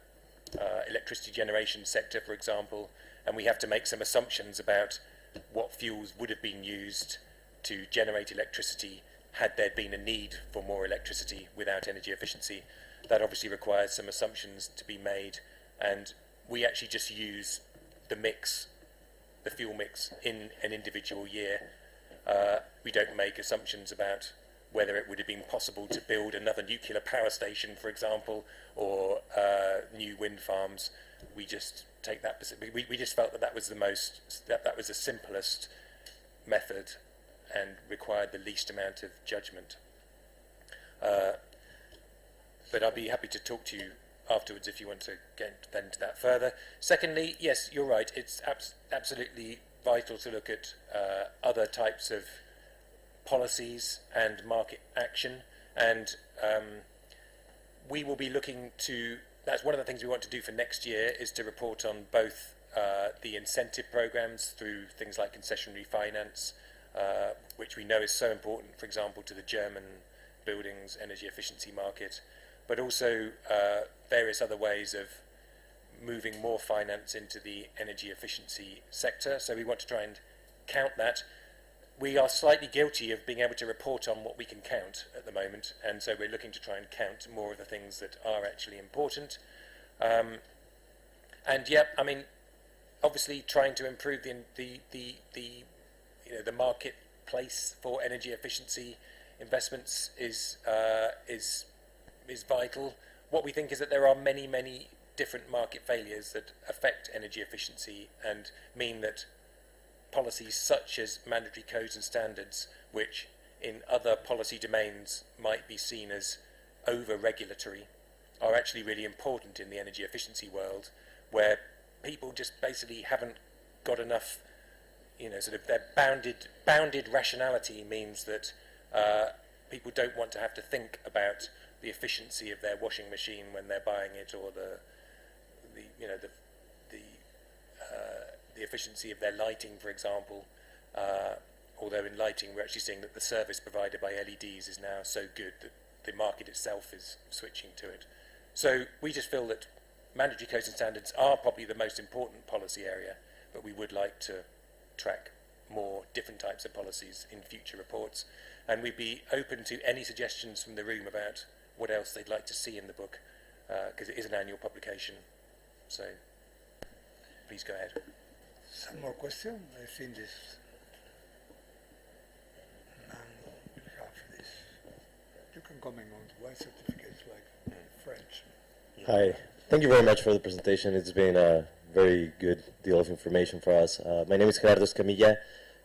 electricity generation sector, for example, and we have to make some assumptions about what fuels would have been used to generate electricity had there been a need for more electricity without energy efficiency. That obviously requires some assumptions to be made, and we actually just use the mix, the fuel mix, in an individual year. We don't make assumptions about whether it would have been possible to build another nuclear power station, for example, or new wind farms. We just take that. We just felt that that was that was the simplest method and required the least amount of judgment. But I'll be happy to talk to you afterwards if you want to get into that further. Secondly, yes, you're right. It's absolutely vital to look at other types of policies and market action, and we will be looking to, that's one of the things we want to do for next year, is to report on both the incentive programs through things like concessionary finance, which we know is so important, for example, to the German buildings energy efficiency market, but also various other ways of moving more finance into the energy efficiency sector. So we want to try and count that. We are slightly guilty of being able to report on what we can count at the moment, and so we're looking to try and count more of the things that are actually important. And yeah, I mean, obviously trying to improve the marketplace for energy efficiency investments is vital. What we think is that there are many different market failures that affect energy efficiency and mean that policies such as mandatory codes and standards, which in other policy domains might be seen as over-regulatory, are actually really important in the energy efficiency world, where people just basically haven't got enough, sort of their bounded rationality means that people don't want to have to think about the efficiency of their washing machine when they're buying it, or the efficiency of their lighting, for example. Although in lighting we're actually seeing that the service provided by LEDs is now so good that the market itself is switching to it. So we just feel that mandatory codes and standards are probably the most important policy area, but we would like to track more different types of policies in future reports, and we'd be open to any suggestions from the room about what else they'd like to see in the book, because it is an annual publication. So please go ahead. Some more questions? I think this. Now we have this. You can comment on one certificate like French. Hi. Thank you very much for the presentation. It's been a very good deal of information for us. My name is Gerardo Escamilla.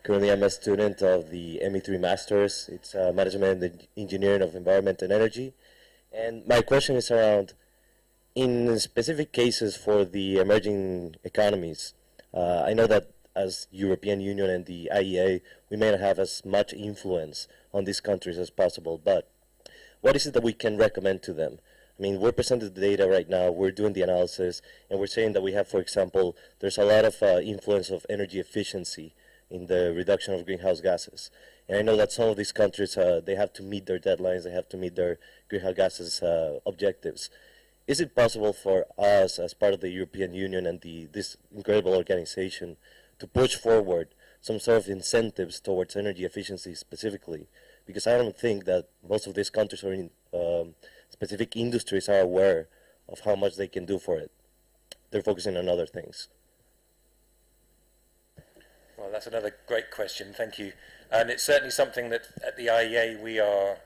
Currently, I'm a student of the ME3 Masters. It's Management and Engineering of Environment and Energy. And my question is around, in specific cases for the emerging economies, I know that as European Union and the IEA, we may not have as much influence on these countries as possible, but what is it that we can recommend to them? I mean, we're presenting the data right now, we're doing the analysis, and we're saying that we have, for example, there's a lot of influence of energy efficiency in the reduction of greenhouse gases. And I know that some of these countries, they have to meet their deadlines, they have to meet their greenhouse gases objectives. Is it possible for us, as part of the European Union and this incredible organization, to push forward some sort of incentives towards energy efficiency specifically? Because I don't think that most of these countries or in specific industries are aware of how much they can do for it. They're focusing on other things. Well, that's another great question, thank you. And it's certainly something that at the IEA we are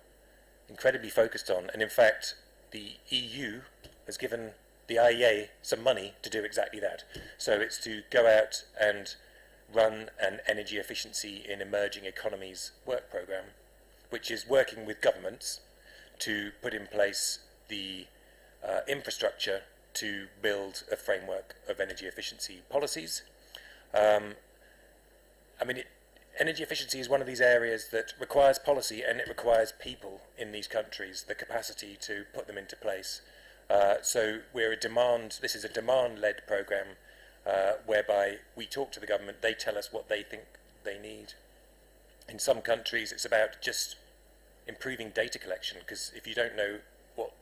incredibly focused on. And in fact, the EU has given the IEA some money to do exactly that. So it's to go out and run an energy efficiency in emerging economies work program, which is working with governments to put in place the infrastructure to build a framework of energy efficiency policies. I mean, energy efficiency is one of these areas that requires policy, and it requires people in these countries, the capacity to put them into place. So this is a demand-led program whereby we talk to the government, they tell us what they think they need. In some countries, it's about just improving data collection, because if you don't know what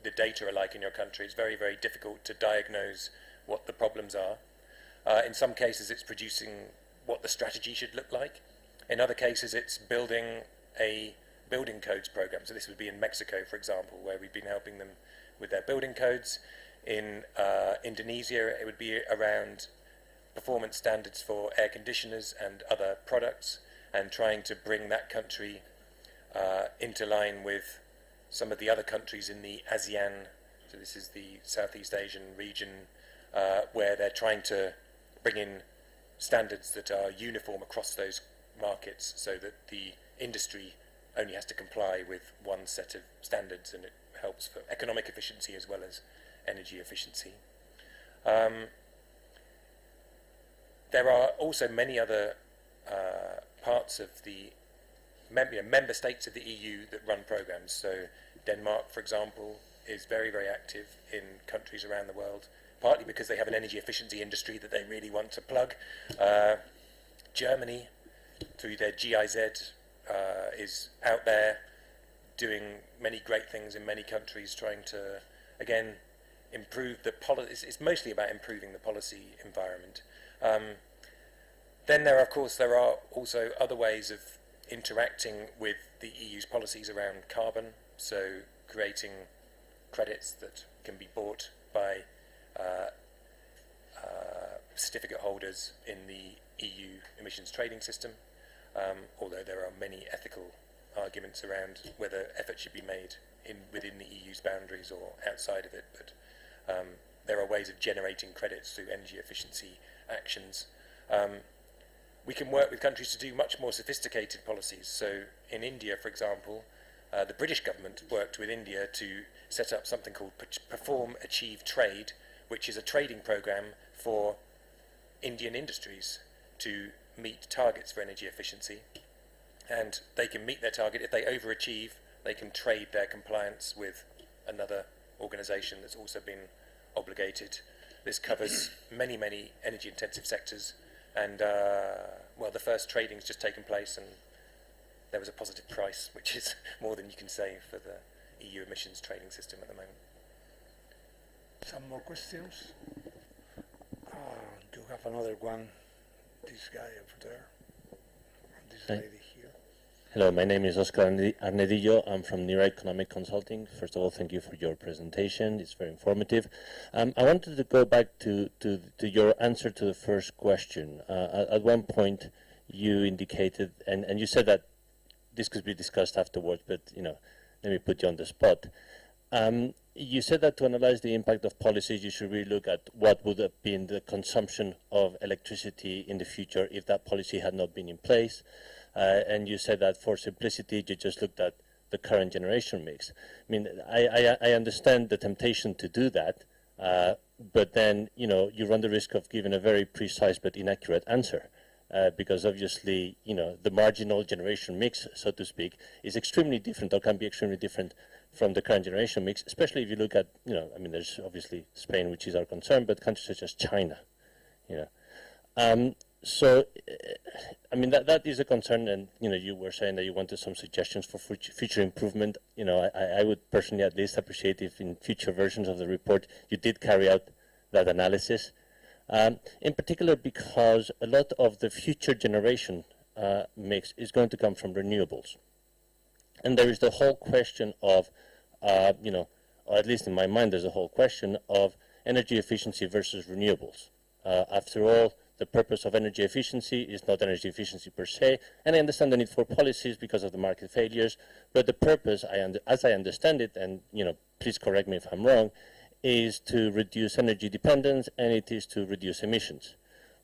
the data are like in your country, it's very, very difficult to diagnose what the problems are. In some cases, it's producing what the strategy should look like. In other cases, it's building a building codes program. So this would be in Mexico, for example, where we've been helping them with their building codes. In Indonesia, it would be around performance standards for air conditioners and other products, and trying to bring that country into line with some of the other countries in the ASEAN, so this is the Southeast Asian region, where they're trying to bring in standards that are uniform across those markets, so that the industry only has to comply with one set of standards, and it helps for economic efficiency as well as energy efficiency. There are also many other parts of the member states of the EU that run programs. So Denmark, for example, is very, very active in countries around the world, partly because they have an energy efficiency industry that they really want to plug. Germany, through their GIZ, is out there doing many great things in many countries, trying to, again, improve the policy. It's mostly about improving the policy environment. Then there are also other ways of interacting with the EU's policies around carbon, so creating credits that can be bought by certificate holders in the EU emissions trading system, although there are many ethical arguments around whether effort should be made within the EU's boundaries or outside of it, but there are ways of generating credits through energy efficiency actions. We can work with countries to do much more sophisticated policies. So in India, for example, the British government worked with India to set up something called Perform, Achieve, Trade, which is a trading program for Indian industries to meet targets for energy efficiency. And they can meet their target. If they overachieve, they can trade their compliance with another organisation that's also been obligated. This covers many, many energy-intensive sectors. And, well, the first trading's just taken place, and there was a positive price, which is more than you can say for the EU emissions trading system at the moment. Some more questions? Do you have another one? This guy over there, and this lady here. Hello, my name is Oscar Arnedillo. I'm from NIRA Economic Consulting. First of all, thank you for your presentation. It's very informative. I wanted to go back to your answer to the first question. At one point, you indicated, and you said that this could be discussed afterwards, but let me put you on the spot. You said that to analyze the impact of policies, you should really look at what would have been the consumption of electricity in the future if that policy had not been in place. And you said that for simplicity, you just looked at the current generation mix. I mean, I understand the temptation to do that, but then, you know, you run the risk of giving a very precise but inaccurate answer. Because obviously, you know, the marginal generation mix, so to speak, is extremely different, or can be extremely different from the current generation mix, especially if you look at, you know, I mean, there's obviously Spain, which is our concern, but countries such as China, you know. So, I mean, that is a concern, and, you know, you were saying that you wanted some suggestions for future improvement. You know, I would personally at least appreciate if in future versions of the report you did carry out that analysis. In particular because a lot of the future generation mix is going to come from renewables. And there is the whole question of, you know, or at least in my mind, there's a whole question of energy efficiency versus renewables. After all, the purpose of energy efficiency is not energy efficiency per se, and I understand the need for policies because of the market failures, but the purpose, as I understand it, and, you know, please correct me if I'm wrong, is to reduce energy dependence, and it is to reduce emissions,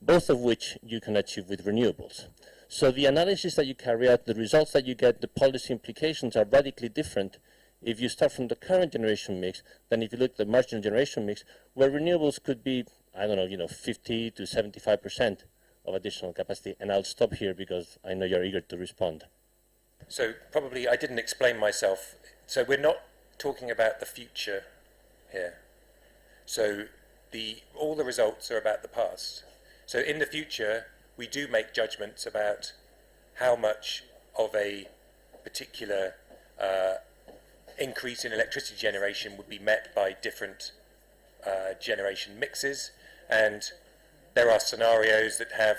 both of which you can achieve with renewables. So the analysis that you carry out, the results that you get, the policy implications are radically different if you start from the current generation mix than if you look at the marginal generation mix, where renewables could be, I don't know, you know, 50 to 75% of additional capacity. And I'll stop here because I know you're eager to respond. So probably I didn't explain myself. So we're not talking about the future here. So all the results are about the past. So in the future, we do make judgments about how much of a particular increase in electricity generation would be met by different generation mixes, and there are scenarios that have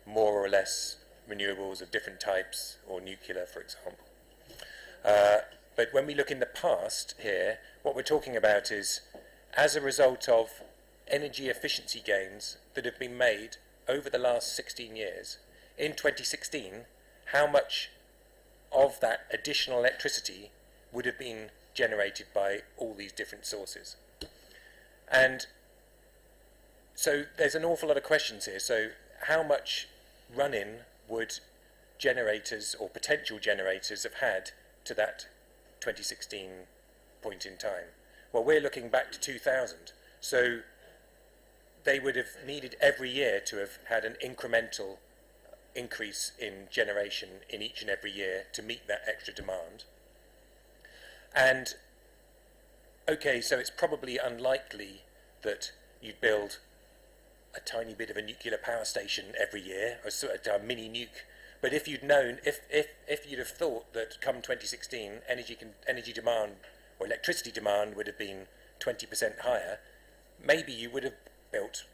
more or less renewables of different types, or nuclear, for example. But when we look in the past here, what we're talking about is, as a result of energy efficiency gains that have been made over the last 16 years, in 2016, how much of that additional electricity would have been generated by all these different sources. And so there's an awful lot of questions here. So how much run-in would generators or potential generators have had to that 2016 point in time? Well, we're looking back to 2000. So they would have needed every year to have had an incremental increase in generation in each and every year to meet that extra demand. And okay, so it's probably unlikely that you'd build a tiny bit of a nuclear power station every year, or sort of a mini nuke. But if you'd known, if you'd have thought that come 2016, energy demand or electricity demand would have been 20% higher, maybe you would have built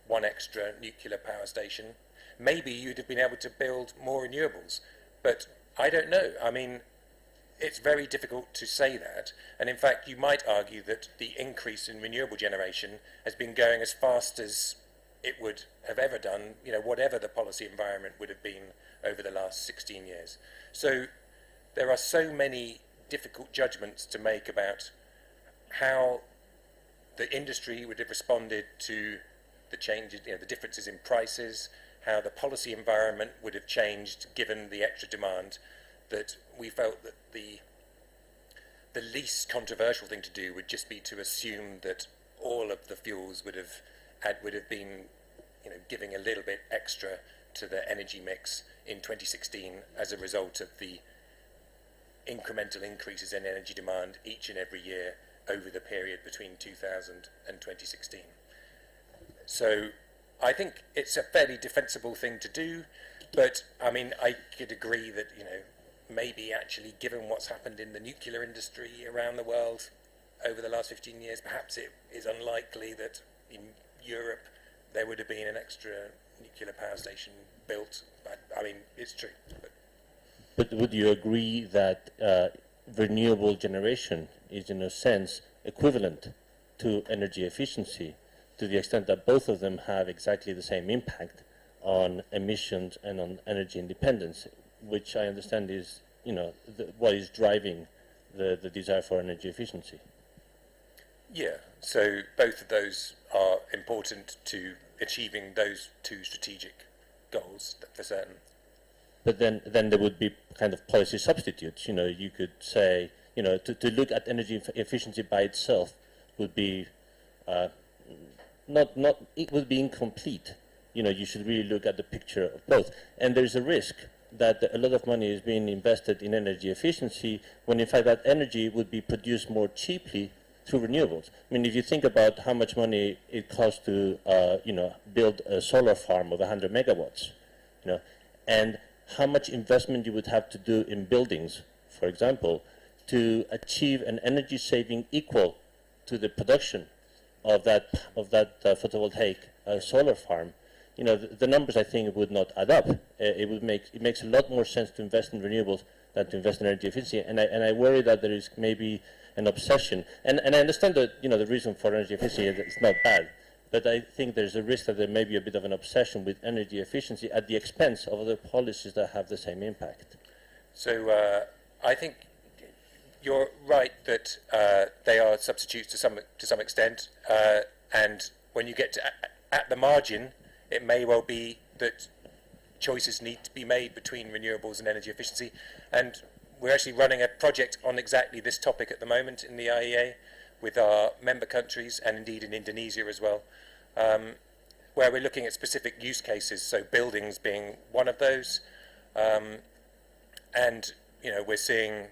one extra nuclear power station. Maybe you'd have been able to build more renewables. But I don't know. I mean, it's very difficult to say that. And in fact, you might argue that the increase in renewable generation has been going as fast as it would have ever done, you know, whatever the policy environment would have been over the last 16 years. So there are so many difficult judgments to make about how the industry would have responded to the changes, you know, the differences in prices, how the policy environment would have changed given the extra demand, that we felt that the least controversial thing to do would just be to assume that all of the fuels would have been, you know, giving a little bit extra to the energy mix in 2016 as a result of the incremental increases in energy demand each and every year over the period between 2000 and 2016. So I think it's a fairly defensible thing to do, but I mean, I could agree that, you know, maybe actually given what's happened in the nuclear industry around the world over the last 15 years, perhaps it is unlikely that in Europe there would have been an extra nuclear power station built. But, I mean, it's true. But would you agree that renewable generation is in a sense equivalent to energy efficiency, to the extent that both of them have exactly the same impact on emissions and on energy independence, which I understand is, you know, what is driving the desire for energy efficiency? Yeah, so both of those are important to achieving those two strategic goals for certain. But then there would be kind of policy substitutes. You know, you could say, you know, to look at energy efficiency by itself would be it would be incomplete. You know, you should really look at the picture of both. And there's a risk that a lot of money is being invested in energy efficiency when in fact that energy would be produced more cheaply through renewables. I mean, if you think about how much money it costs to, you know, build a solar farm of 100 megawatts, you know, and how much investment you would have to do in buildings, for example, to achieve an energy saving equal to the production of that photovoltaic solar farm, you know, the numbers I think would not add up. It makes a lot more sense to invest in renewables than to invest in energy efficiency. And I worry that there is maybe an obsession. And I understand that, you know, the reason for energy efficiency is not bad, but I think there's a risk that there may be a bit of an obsession with energy efficiency at the expense of other policies that have the same impact. So I think you're right that they are substitutes to some extent, and when you get to at the margin, it may well be that choices need to be made between renewables and energy efficiency. And we're actually running a project on exactly this topic at the moment in the IEA with our member countries and indeed in Indonesia as well, where we're looking at specific use cases, so buildings being one of those. And, you know, we're seeing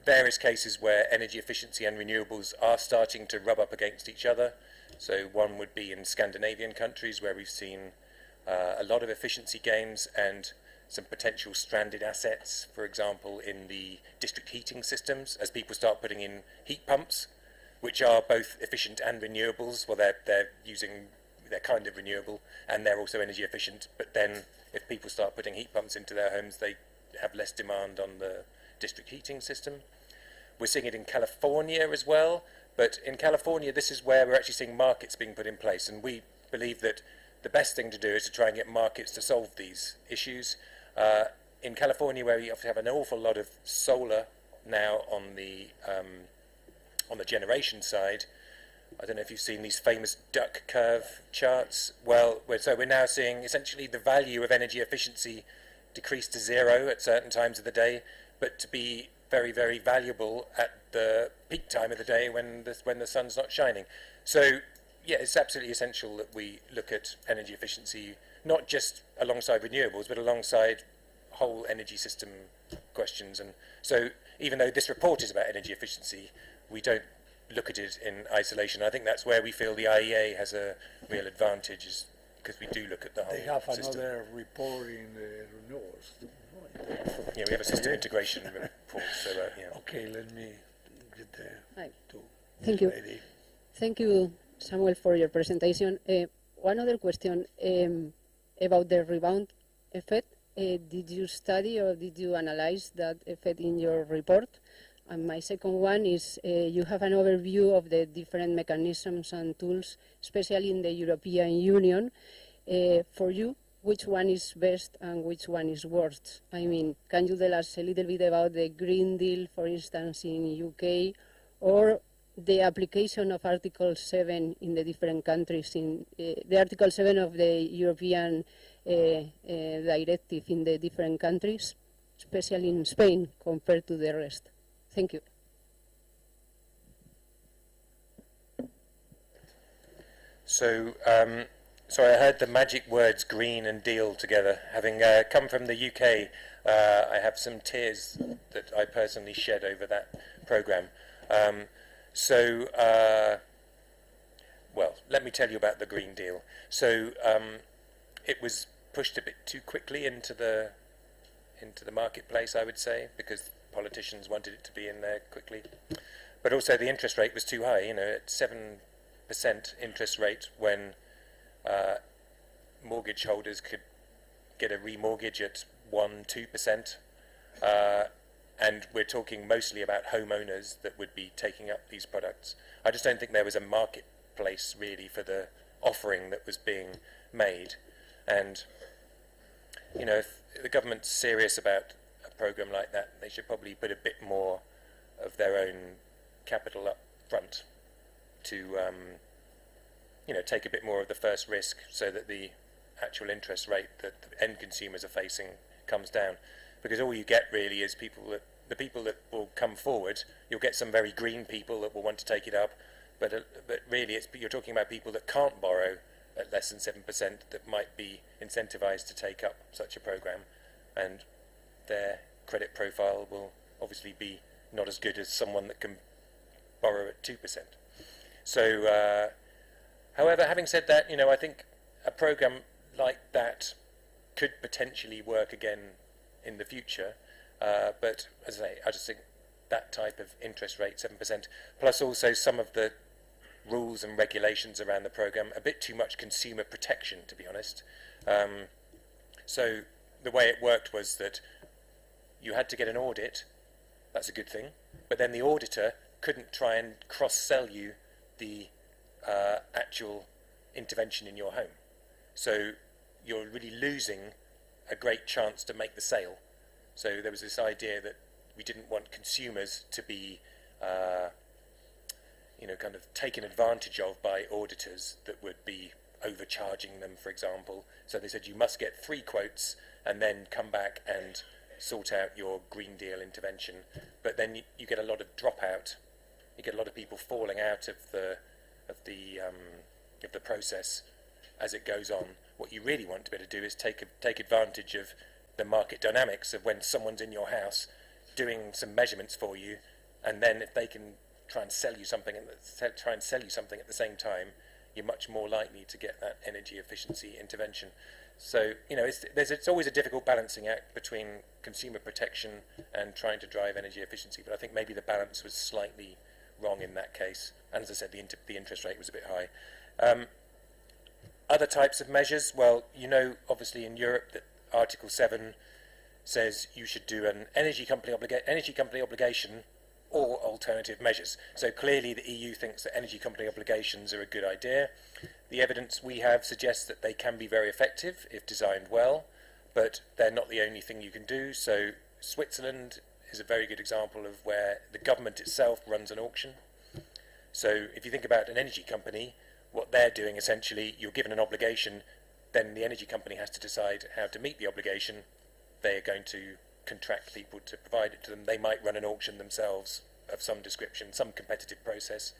various cases where energy efficiency and renewables are starting to rub up against each other. So one would be in Scandinavian countries where we've seen a lot of efficiency gains and some potential stranded assets, for example, in the district heating systems, as people start putting in heat pumps, which are both efficient and renewables. Well, they're kind of renewable and they're also energy efficient, but then if people start putting heat pumps into their homes, they have less demand on the district heating system. We're seeing it in California as well, but in California this is where we're actually seeing markets being put in place, and we believe that the best thing to do is to try and get markets to solve these issues. In California, where we have an awful lot of solar now on the generation side, I don't know if you've seen these famous duck curve charts. Well, we're now seeing essentially the value of energy efficiency decrease to zero at certain times of the day, but to be very, very valuable at the peak time of the day when the sun's not shining. So, yeah, it's absolutely essential that we look at energy efficiency, not just alongside renewables, but alongside whole energy system questions. And so, even though this report is about energy efficiency, we don't look at it in isolation. I think that's where we feel the IEA has a real advantage, is because we do look at the whole They have system. another report in the renewables. Yeah, we have a system integration report. So, yeah. Okay, let me get there. Hi. To Thank you. lady. Thank you, Samuel, for your presentation. One other question about the rebound effect. Did you study or did you analyze that effect in your report? And my second one is you have an overview of the different mechanisms and tools, especially in the European Union. For you, which one is best and which one is worst? I mean, can you tell us a little bit about the Green Deal, for instance, in UK, or the application of Article 7 in the different countries, in the Article 7 of the European directive in the different countries, especially in Spain, compared to the rest? Thank you. So, sorry, I heard the magic words green and deal together. Having come from the UK, I have some tears that I personally shed over that programme. Well, let me tell you about the Green Deal. So, it was pushed a bit too quickly into the marketplace, I would say, because politicians wanted it to be in there quickly. But also the interest rate was too high, you know, at 7% interest rate, when mortgage holders could get a remortgage at 1-2%. And we're talking mostly about homeowners that would be taking up these products. I just don't think there was a marketplace really for the offering that was being made. And, you know, if the government's serious about a program like that, they should probably put a bit more of their own capital up front to take a bit more of the first risk, so that the actual interest rate that the end consumers are facing comes down. Because all you get really is the people that will come forward. You'll get some very green people that will want to take it up, but really you're talking about people that can't borrow at less than 7% that might be incentivized to take up such a program, and their credit profile will obviously be not as good as someone that can borrow at 2%. So, however, having said that, I think a program like that could potentially work again in the future, but as I say, I just think that type of interest rate, 7%, plus also some of the rules and regulations around the program, a bit too much consumer protection, to be honest. So the way it worked was that you had to get an audit. That's a good thing, but then the auditor couldn't try and cross-sell you the actual intervention in your home. So you're really losing a great chance to make the sale. So there was this idea that we didn't want consumers to be kind of taken advantage of by auditors that would be overcharging them, for example. So they said you must get 3 quotes and then come back and sort out your Green Deal intervention. But then you get a lot of dropout. You get a lot of people falling out of the process as it goes on. What you really want to be able to do is take advantage of the market dynamics of when someone's in your house doing some measurements for you, and then if they can try and sell you something at the same time, you're much more likely to get that energy efficiency intervention. So it's always a difficult balancing act between consumer protection and trying to drive energy efficiency. But I think maybe the balance was slightly wrong in that case. And as I said, the interest rate was a bit high. Other types of measures, well, obviously in Europe that Article 7 says you should do an energy company obligation or alternative measures. So clearly the EU thinks that energy company obligations are a good idea. The evidence we have suggests that they can be very effective if designed well, but they're not the only thing you can do. So Switzerland is a very good example of where the government itself runs an auction. So if you think about an energy company, what they're doing essentially, you're given an obligation, then the energy company has to decide how to meet the obligation. They are going to contract people to provide it to them. They might run an auction themselves of some description, some competitive process.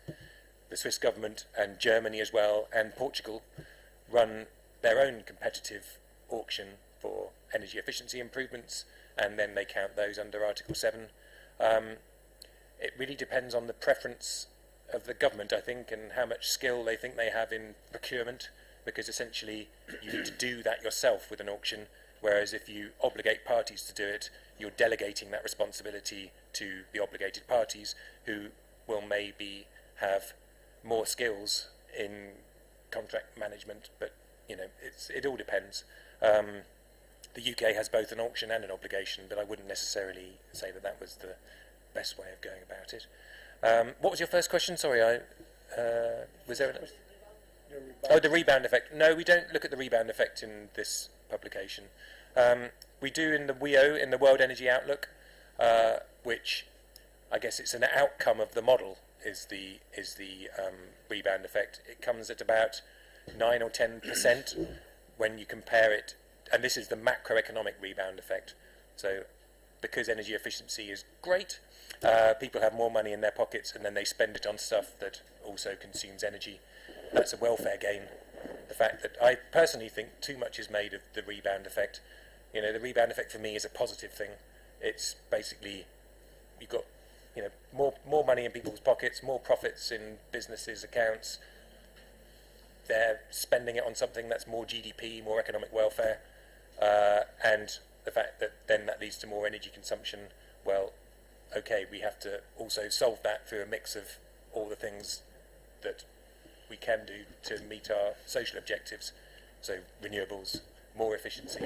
The Swiss government and Germany as well, and Portugal run their own competitive auction for energy efficiency improvements, and then they count those under Article 7. It really depends on the preference of the government, I think, and how much skill they think they have in procurement, because essentially you need to do that yourself with an auction, whereas if you obligate parties to do it, you're delegating that responsibility to the obligated parties, who will maybe have more skills in contract management, but it all depends. The UK has both an auction and an obligation, but I wouldn't necessarily say that was the best way of going about it. What was your first question? Sorry, was there the rebound effect. No, we don't look at the rebound effect in this publication. We do in the WEO, in the World Energy Outlook, which I guess it's an outcome of the model, is the rebound effect. It comes at about 9 or 10% when you compare it, and this is the macroeconomic rebound effect. So because energy efficiency is great, people have more money in their pockets, and then they spend it on stuff that also consumes energy. That's a welfare gain. The fact that I personally think too much is made of the rebound effect. The rebound effect for me is a positive thing. It's basically you've got more money in people's pockets, more profits in businesses' accounts. They're spending it on something that's more GDP, more economic welfare, and the fact that then that leads to more energy consumption. Well, okay, we have to also solve that through a mix of all the things that we can do to meet our social objectives. So renewables, more efficiency,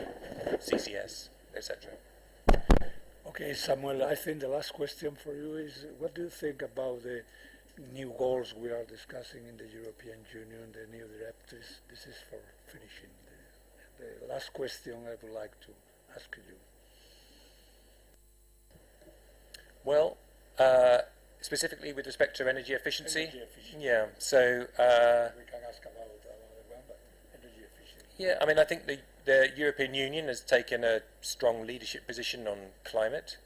CCS, etc. Okay, Samuel, I think the last question for you is, what do you think about the new goals we are discussing in the European Union, the new directives? This is for finishing. The last question I would like to ask you. Well, Specifically with respect to energy efficiency? Energy efficiency. Yeah, so... We can ask about another one, but energy efficiency. Yeah, I mean, I think the European Union has taken a strong leadership position on climate,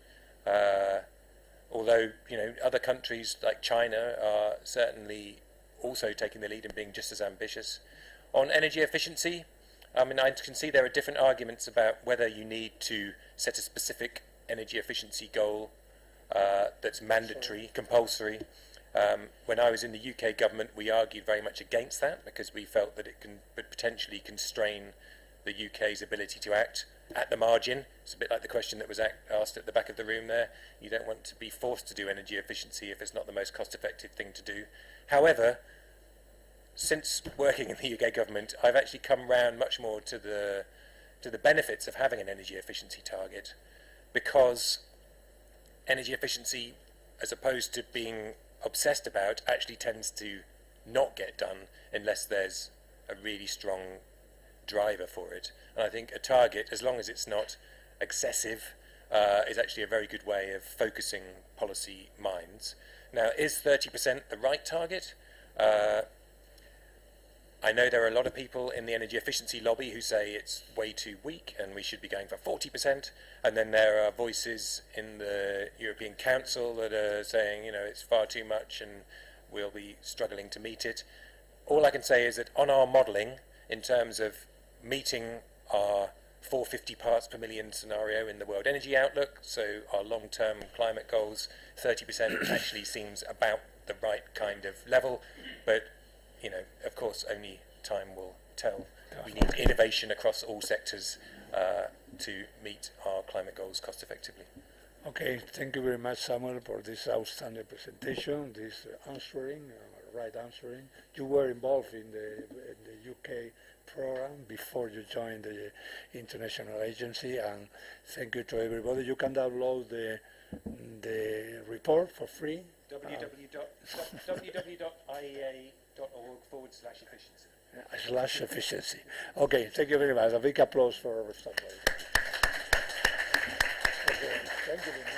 although, you know, other countries like China are certainly also taking the lead and being just as ambitious. On energy efficiency, I mean, I can see there are different arguments about whether you need to set a specific energy efficiency goal that's mandatory, compulsory. When I was in the UK government, we argued very much against that because we felt that it would potentially constrain the UK's ability to act at the margin. It's a bit like the question that was asked at the back of the room there. You don't want to be forced to do energy efficiency if it's not the most cost-effective thing to do. However, since working in the UK government, I've actually come round much more to the benefits of having an energy efficiency target, because energy efficiency, as opposed to being obsessed about, actually tends to not get done unless there's a really strong driver for it. And I think a target, as long as it's not excessive, is actually a very good way of focusing policy minds. Now, is 30% the right target? I know there are a lot of people in the energy efficiency lobby who say it's way too weak and we should be going for 40%, and then there are voices in the European Council that are saying, you know, it's far too much and we'll be struggling to meet it. All I can say is that on our modelling, in terms of meeting our 450 parts per million scenario in the World Energy Outlook, so our long-term climate goals, 30% actually seems about the right kind of level, but you know, of course, only time will tell. We need innovation across all sectors to meet our climate goals cost effectively. Okay, thank you very much, Samuel, for this outstanding presentation, this answering, right answering. You were involved in the UK program before you joined the International Agency, and thank you to everybody. You can download the report for free. www.iea.org/efficiency. Okay, thank you very much. A big applause for somebody. Okay, thank you very much.